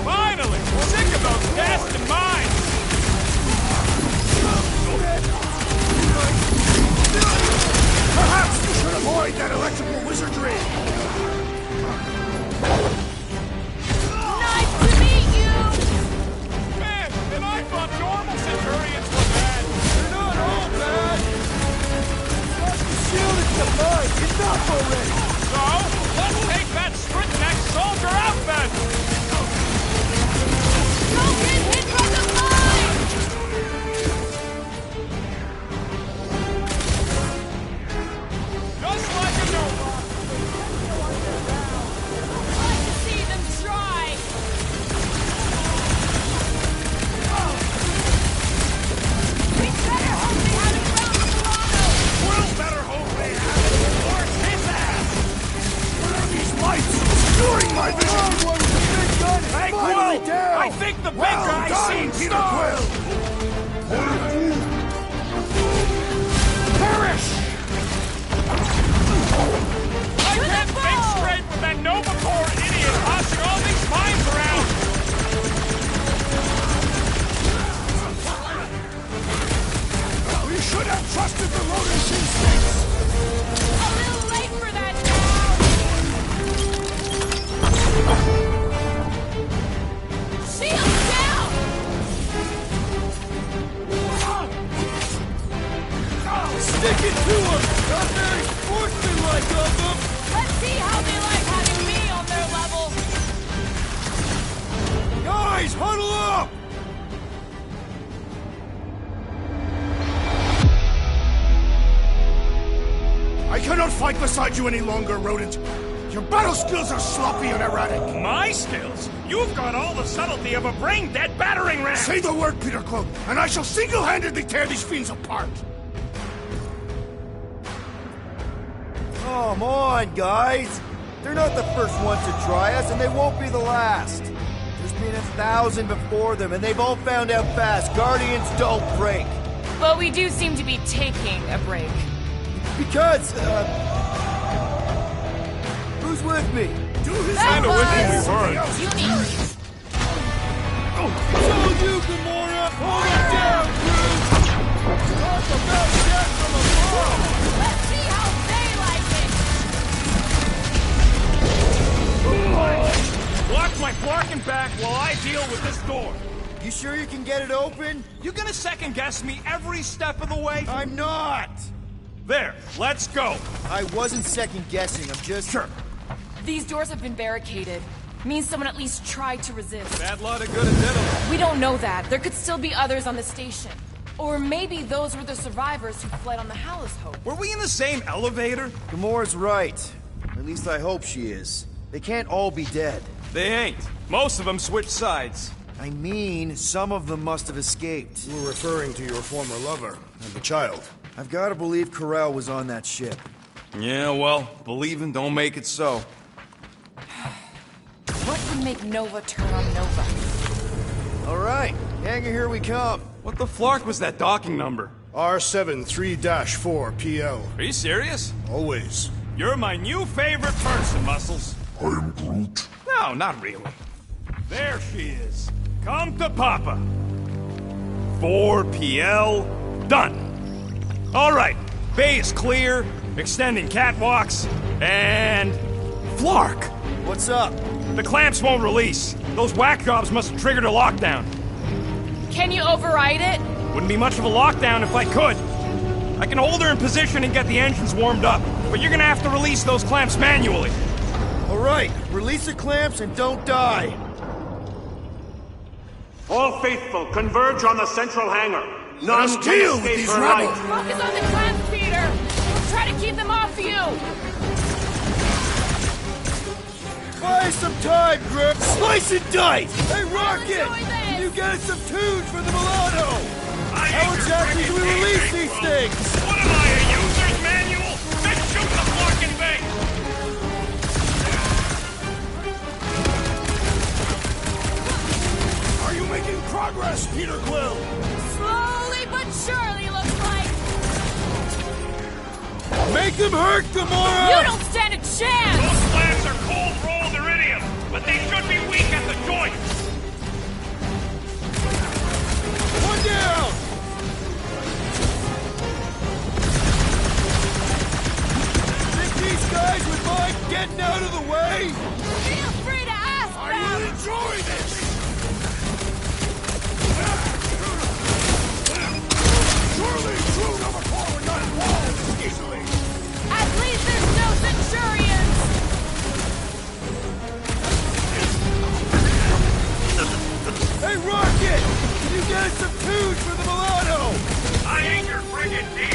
Finally! Sick of those bastard mines! Perhaps you should avoid that electrical wizardry! Nice to meet you! Man, and I thought normal Centurions were bad! They're not all bad! Watch the shield at the mine! Enough already! So, let's take that sprint-necked soldier out then! Don't get hit from the mine! Just like a Nova! Like to see them try! We better hope they haven't found the Toronto! We'll better hope they have it, or it's his ass! What are these lights obscuring my vision? Hey, Quill! I think the big guy's seen Peter stars! Quill! Perish! I can't think straight with that Nova Corps idiot tossing all these mines around! We should have trusted the rodent's instincts! A little late for that now! Shield down! Stick it to them! Not very sportsmanlike of them! Let's see how they like having me on their level! Guys, huddle up! I cannot fight beside you any longer, rodent! Your battle skills are sloppy and erratic! My skills? You've got all the subtlety of a brain-dead battering ram! Say the word, Peter Quill, and I shall single-handedly tear these fiends apart! Come on, guys! They're not the first ones to try us, and they won't be the last. There's been 1,000 before them, and they've all found out fast. Guardians don't break. But we do seem to be taking a break. Because, who's with me? Kinda with you, we weren't. You need... Told you, Gamora! Hold it down, dude! Talk about death from above! Let's see how they like it! Watch my flarking back while I deal with this door. You sure you can get it open? You gonna second guess me every step of the way? I'm not! There, let's go. I wasn't second guessing, I'm just... Sure. These doors have been barricaded. Means someone at least tried to resist. Bad lot of good it did 'em. We don't know that. There could still be others on the station. Or maybe those were the survivors who fled on the Hallis Hope. Were we in the same elevator? Gamora's right. At least I hope she is. They can't all be dead. They ain't. Most of them switched sides. I mean, some of them must have escaped. We're referring to your former lover and the child. I've got to believe Corral was on that ship. Yeah, well, believing don't make it so. What would make Nova turn on Nova? All right, Hanger, here we come. What the flark was that docking number? R73-4 PL. Are you serious? Always. You're my new favorite person, Muscles. I am Groot. No, not really. There she is. Come to Papa. 4 PL, done. All right, bay is clear, extending catwalks, and... Flark! What's up? The clamps won't release. Those whack jobs must have triggered a lockdown. Can you override it? Wouldn't be much of a lockdown if I could. I can hold her in position and get the engines warmed up, but you're gonna have to release those clamps manually. All right, release the clamps and don't die. All faithful, converge on the central hangar. None Let's can deal with escape these her rebels. light. Focus on the clamps, Peter! We'll try to keep them off you! Buy some time, Grip! Slice and dice! Hey, Rocket! Can you get us some tunes for the Milano? How exactly do we release these things? What am I, a user's manual? Then shoot the flarkin' bay! Are you making progress, Peter Quill? Slowly but surely, looks like! Make them hurt, Gamora! You don't stand a chance! Those clamps are cold-rolled iridium, but they should be weak at the joints. One down! Think these guys would mind getting out of the way? Feel free to ask I them! will enjoy this! Surely true number 4 would not fall this easily! At least there's no Centurions! Hey, Rocket! Can you get us some tunes for the Milano? I ain't your friggin' DJ,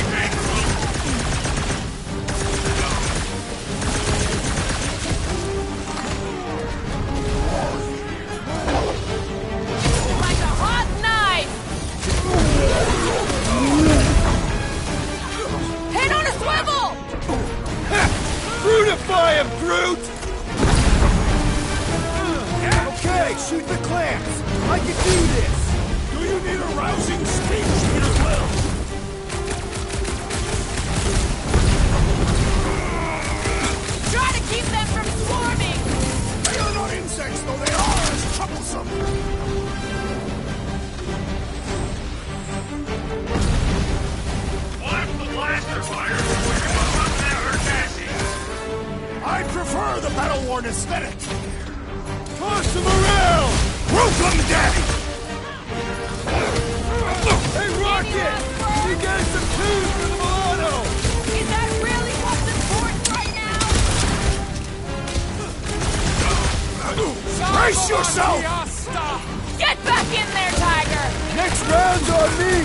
Like a hot knife! Head on a swivel! Fruitify him, Groot! Okay, shoot the clamps. I can do this. Do you need a rousing speech, Peter Quill? Try to keep them from swarming! They are not insects, though they are as troublesome. Watch the blaster fire before you move up there, her chassis. I prefer the battle-worn aesthetic. Toss them around! Welcome, Daddy! Hey, Rocket! Can you get us some tunes for the Milano? Is that really what's important right now? Brace yourself! Get back in there, Tiger! Next round's on me!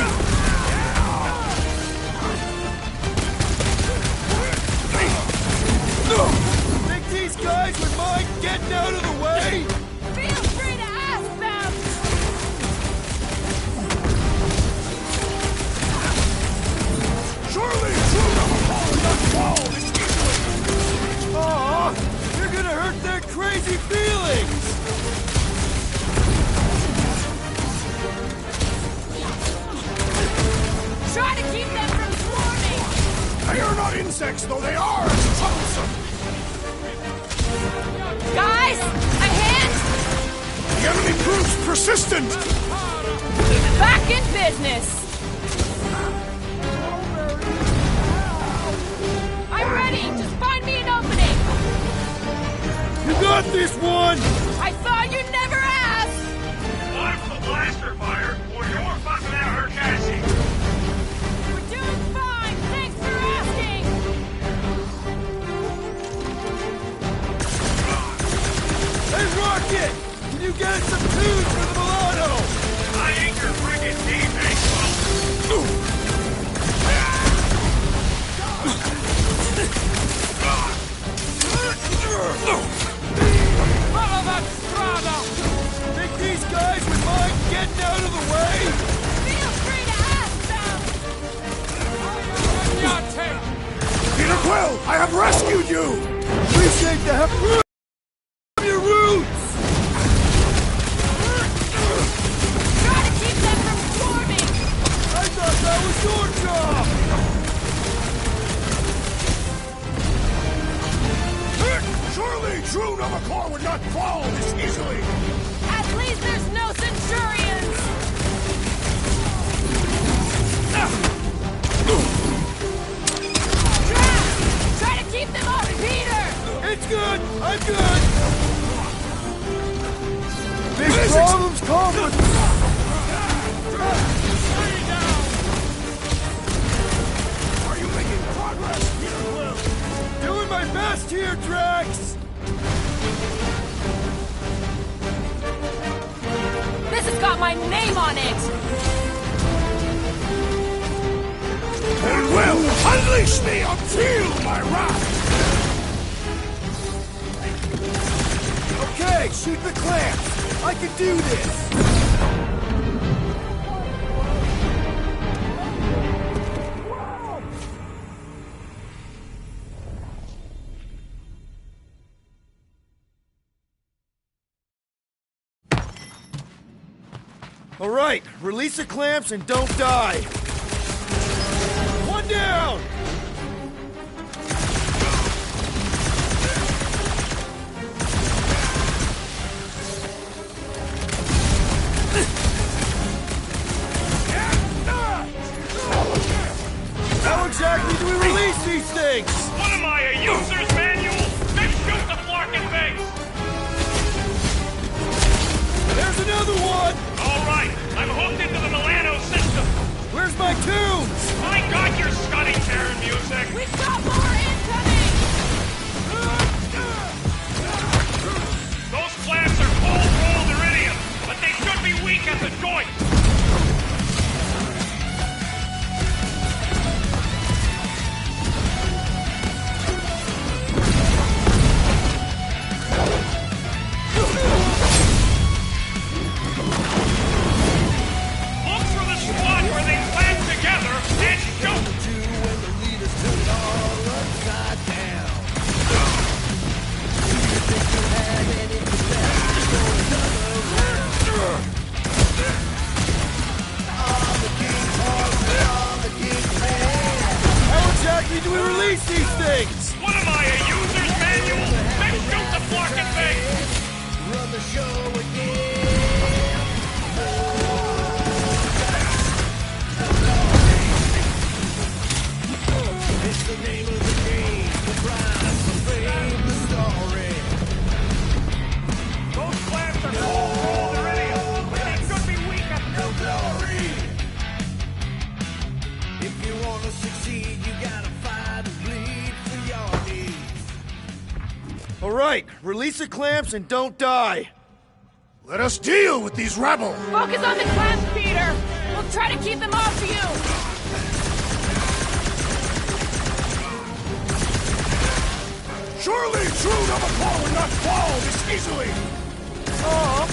Think these guys would mind getting out of the way? Feel free to ask them! Surely true number 4 would not fall this easily! Aw, you're gonna hurt their crazy feelings! persistent! Back in business! I'm ready! Just find me an opening! You got this one! I thought you'd never ask! Watch the blaster fire, or you're fucking out her chassis! We're doing fine! Thanks for asking! Hey, Rocket! Can you get some food for the Milano? I ain't your friggin' teammate, well. Think these guys would mind getting out of the way? Feel free to ask them! Peter Quill, I have rescued you! Appreciate the help. Your roots! Try to keep them from swarming! I thought that was your job! Surely true Novacore would not fall this easily! At least there's no Centurions! Drax! Try to keep them off Peter! It's good! I'm good! Big problems come with... Are you making progress, Peter Quill? Doing my best here, Drax! This has got my name on it! And will unleash me or feel my wrath! Okay, shoot the clamps! I can do this! All right, release the clamps and don't die. One down! How exactly do we release these things? What am I, a user's manual? Then shoot the Flarkin base! There's another one! All right, I'm hooked into the Milano system. Where's my tunes? I got your Scuddy Terran music. We've got more incoming! Those clamps are cold rolled iridium, but they should be weak at the joint. Look for the spot where they clamp together and shoot. How exactly do we release these things? What am I, a user's manual? Then shoot the Flarkin base. Run the show again. It's the name of the game, the prize, the fame, the story. Those clamps are cold rolled iridium, but they should be weak at the Glory! If you want to succeed, you gotta fight and bleed for your needs. All right, release the clamps and don't die. Let us deal with these rebels. Focus on the clamps, Peter! We'll try to keep them off you! Surely true Novacore would not fall this easily.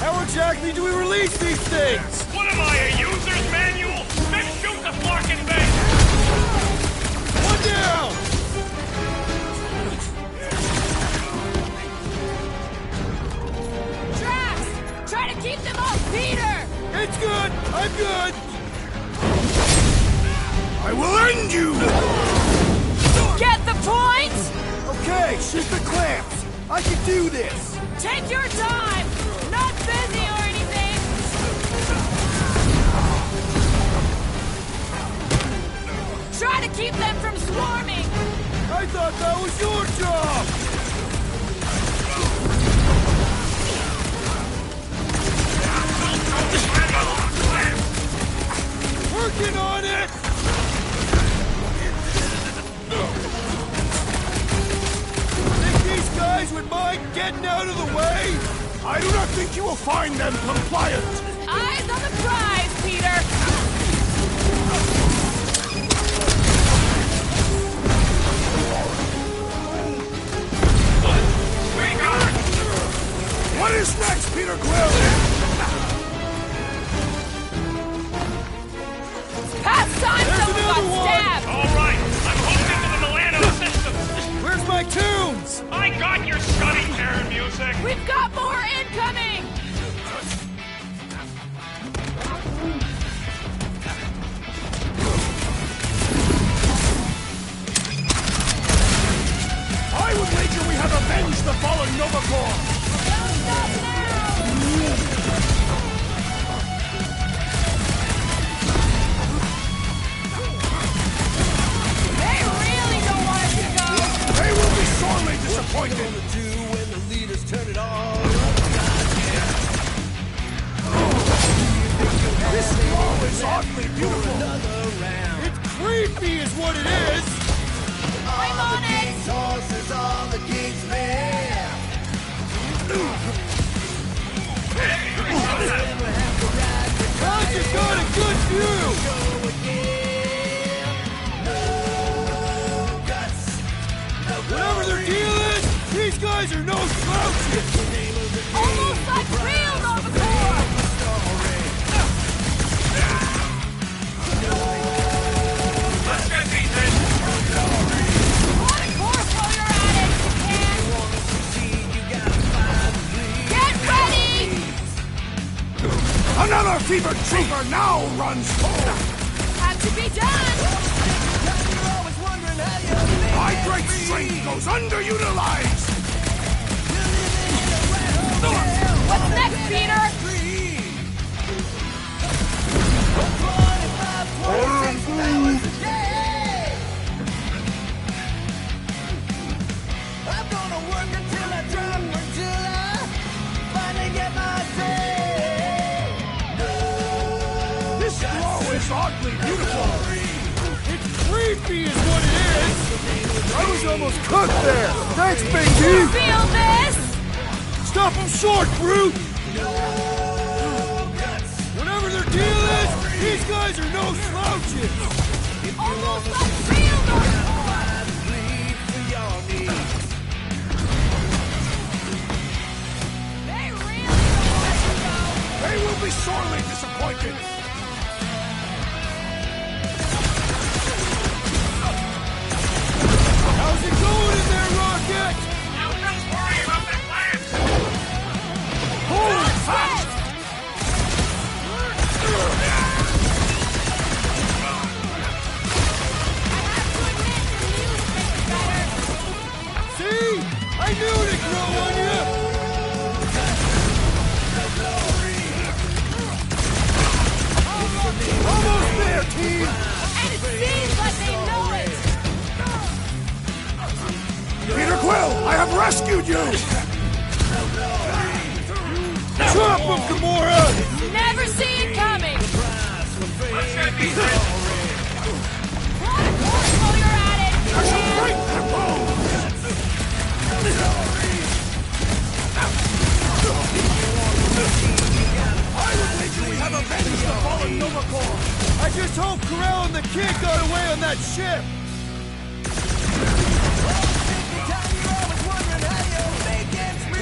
How exactly do we release these things? What am I, a user's manual? Then shoot the Flarkin base. One down. Drax! Try to keep them off Peter! It's good. I'm good. I will end you. Get the point? Okay, shoot the clamps. I can do this. Take your time! Not busy or anything! keep them from swarming! I thought that was your job! Working on it! Think these guys would mind getting out of the way? I do not think you will find them compliant! Eyes on the prize, Peter! What is next, Peter Quill? Past time someone got stabbed! All right, I'm hooked into the Milano system. Where's my tunes? I got your study chair music. We've got more incoming! I would wager we have avenged the fallen Nova Corps! They really don't want us to go! They will be sorely disappointed! This glow is oddly beautiful! It's creepy is what it is! I'm on it! Clouds have got a good view! Whatever their deal is, these guys are no slouches! Almost like real Nova Corps! Let's get these in. Want a course while you're at it, you can! Get ready! Another fevered trooper now runs full! Have to be done! My great strength goes underutilized! What's next, Peter? This glow is oddly beautiful! It's creepy is what it is! I was almost cooked there! Thanks, Big D! Feel this? Stop them short, brute! Whatever their deal is, these guys are no slouches! Almost like real Nova Corps! They really don't want us to go! They will be sorely disappointed! How's it going in there, Rocket? You just worry about the plans. Holy fast! See? I knew it'd grow on you! Almost there, team! And it seems like they know it! Peter Quill, I have rescued you! Drop him, Gamora! Never see it coming! Let's get these in. Want a course while you're at it, you I shall can! break their bones! I would wager we have avenged the fallen Nova Corps! I just hope Corel and the kid got away on that ship!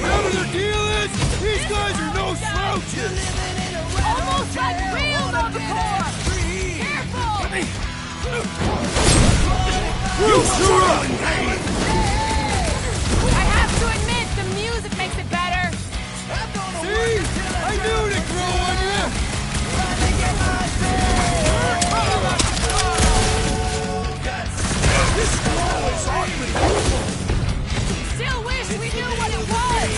Whatever their deal is, these guys are no slouches! Almost like real Nova Corps! Careful! You sure are in pain! I have to admit, the music makes it better. See? I knew it'd grow on you! This glow is oddly beautiful! Still wish we knew what it was.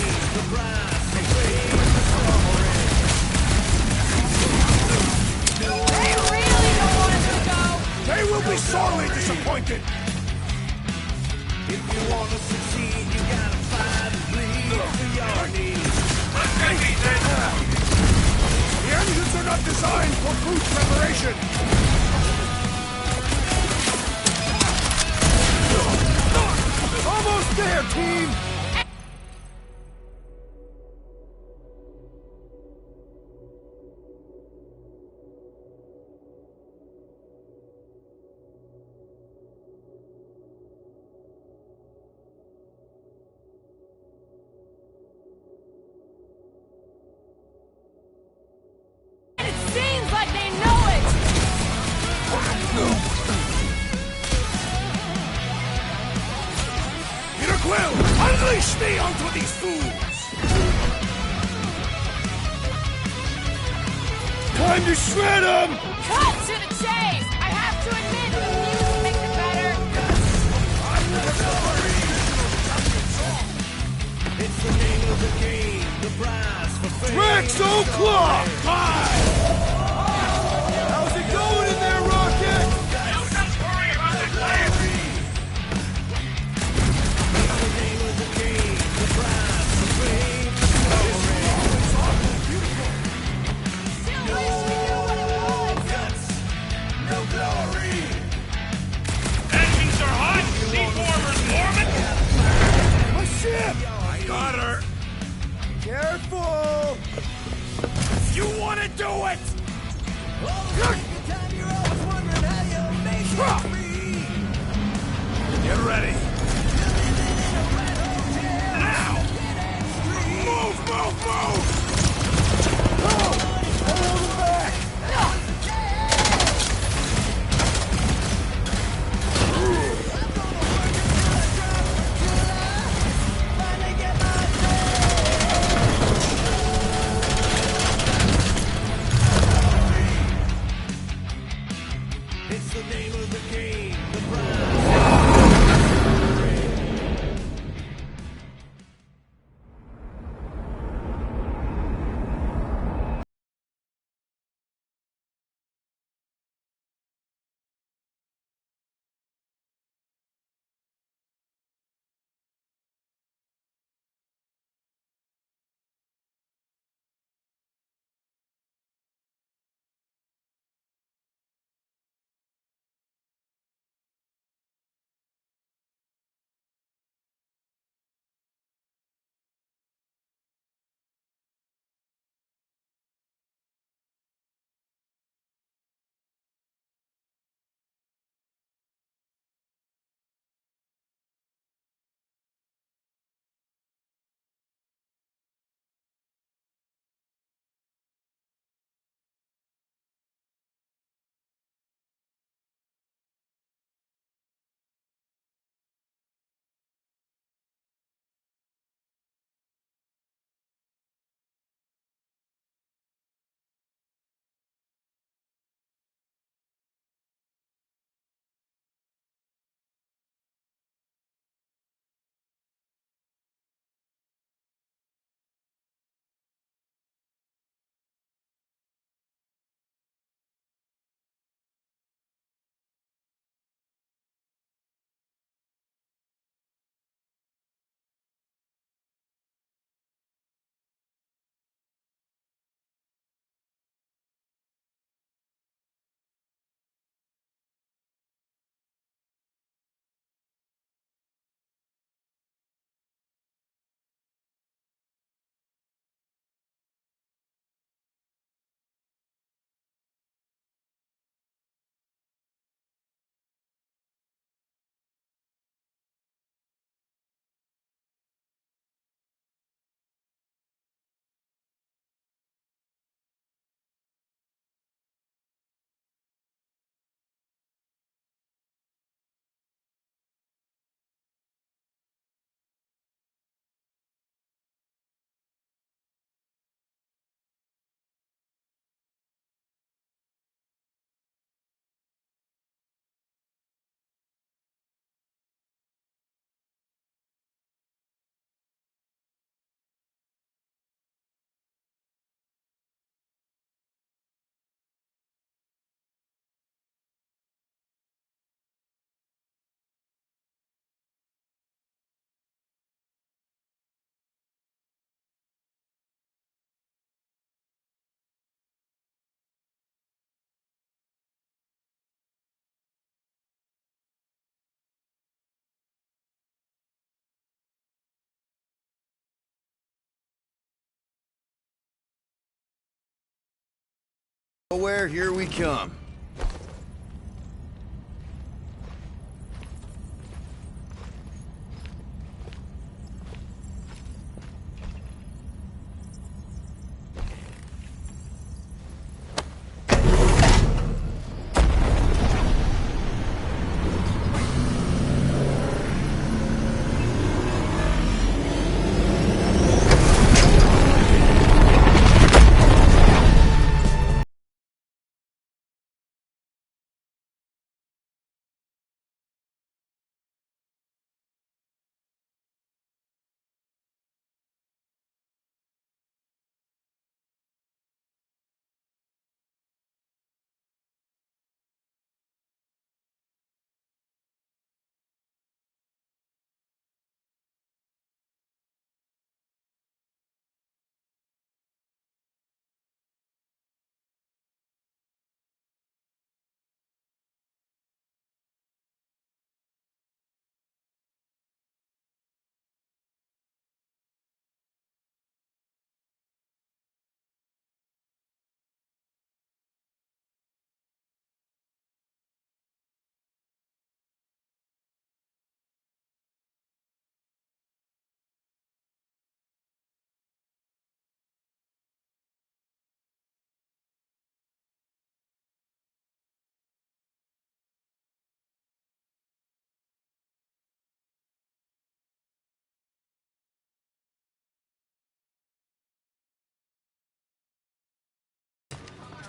They really don't want us to go. They will be sorely disappointed! designed for food preparation! Almost there, team! It seems like they know it! Peter Quill, unleash me onto these fools! Time to shred them! Cut to the chase! I have to admit, the music makes it better. It's the name of the game, the prize for fame. Rex O'Clock! How's it going in there, Rocket? You just worry about the class. It's the name of the game, the prize for fame. No glory! Engines are hot. Seaformers warming. My ship! I got her! Careful! You wanna do it! Get ready! Now! Move, move, move! Hold him back! It's the name of the game, the prize. Nowhere, here we come.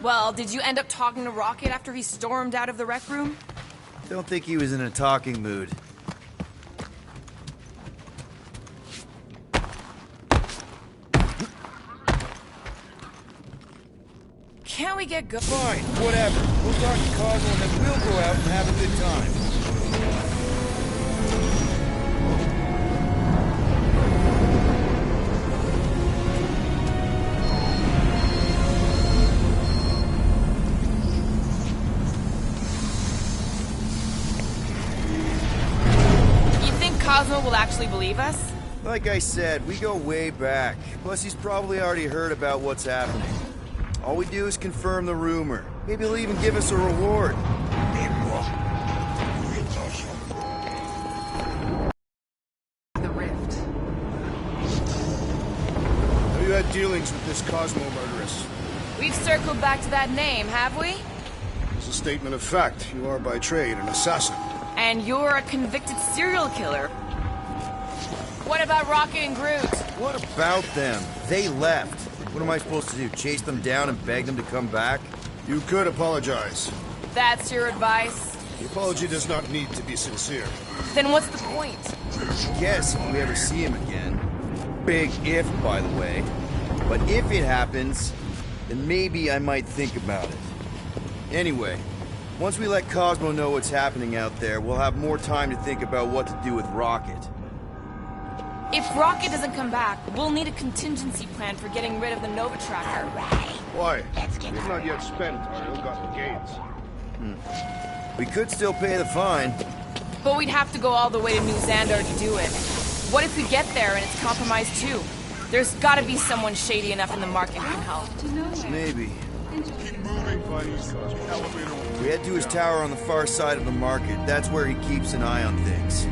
Well, did you end up talking to Rocket after he stormed out of the rec room? Don't think he was in a talking mood. Can't we get Fine, whatever. We'll talk to Cosmo and then we'll go out and have a good time. Cosmo will actually believe us? Like I said, we go way back. Plus, he's probably already heard about what's happening. All we do is confirm the rumor. Maybe he'll even give us a reward. The rift. Have you had dealings with this Cosmo murderess? We've circled back to that name, have we? It's a statement of fact. You are by trade an assassin. And you're a convicted serial killer. What about Rocket and Groot? What about them? They left. What am I supposed to do? Chase them down and beg them to come back? You could apologize. That's your advice? The apology does not need to be sincere. Then what's the point? Yes, if we ever see him again. Big if, by the way. But if it happens, then maybe I might think about it. Anyway, once we let Cosmo know what's happening out there, we'll have more time to think about what to do with Rocket. If Rocket doesn't come back, we'll need a contingency plan for getting rid of the Nova Tracker. Why? We've not yet spent our ill-gotten gains. We could still pay the fine. But we'd have to go all the way to New Xandar to do it. What if we get there and it's compromised too? There's gotta be someone shady enough in the market who can help. Maybe. We head to his tower on the far side of the market. That's where he keeps an eye on things.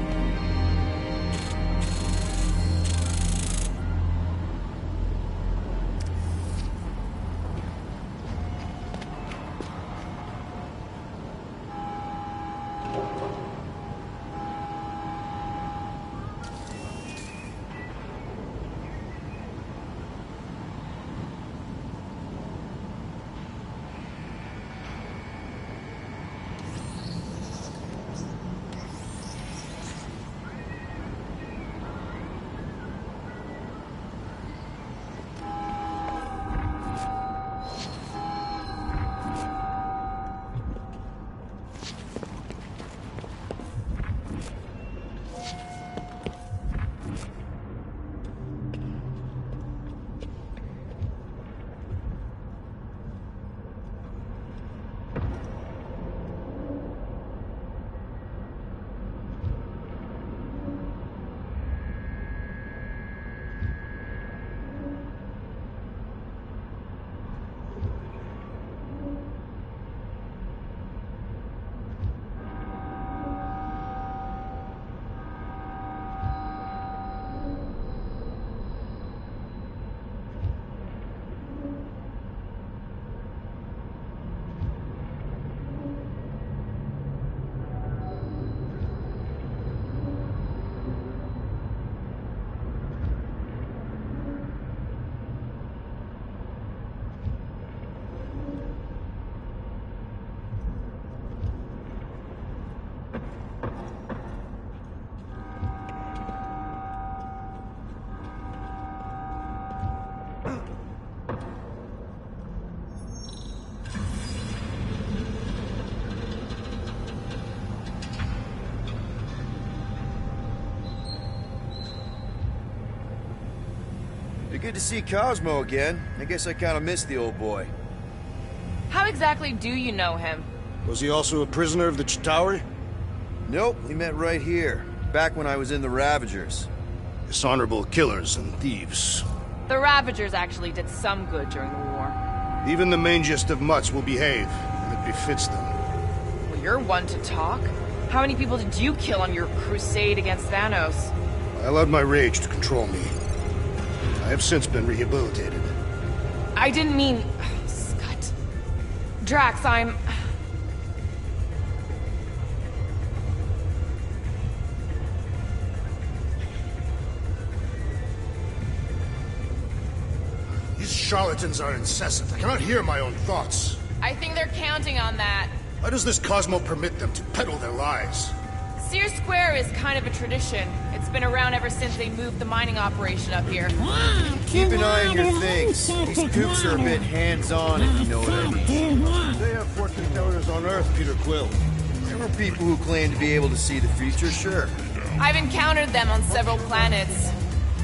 good to see Cosmo again. I guess I kind of missed the old boy. How exactly do you know him? Was he also a prisoner of the Chitauri? Nope, we met right here, back when I was in the Ravagers. Dishonorable killers and thieves. The Ravagers actually did some good during the war. Even the mangiest of mutts will behave, and it befits them. Well, you're one to talk. How many people did you kill on your crusade against Thanos? I allowed my rage to control me. I have since been rehabilitated. I didn't mean... Scut. Drax, I'm... These charlatans are incessant. I cannot hear my own thoughts. I think they're counting on that. Why does this Cosmo permit them to peddle their lies? Sears Square is kind of a tradition. It's been around ever since they moved the mining operation up here. Keep an eye on your things. These coops are a bit hands-on, if you know what I mean. They have fortune tellers on Earth, Peter Quill. There are people who claim to be able to see the future, sure. I've encountered them on several planets.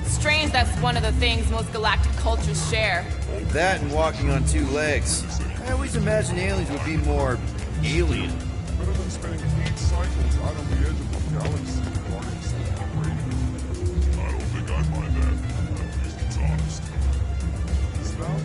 Strange that's one of the things most galactic cultures share. That and walking on two legs. I always imagined aliens would be more alien. Better than spending 8 cycles out on the edge of the galaxy guarding something great. I don't think I'd mind that. At least it's honest. Is that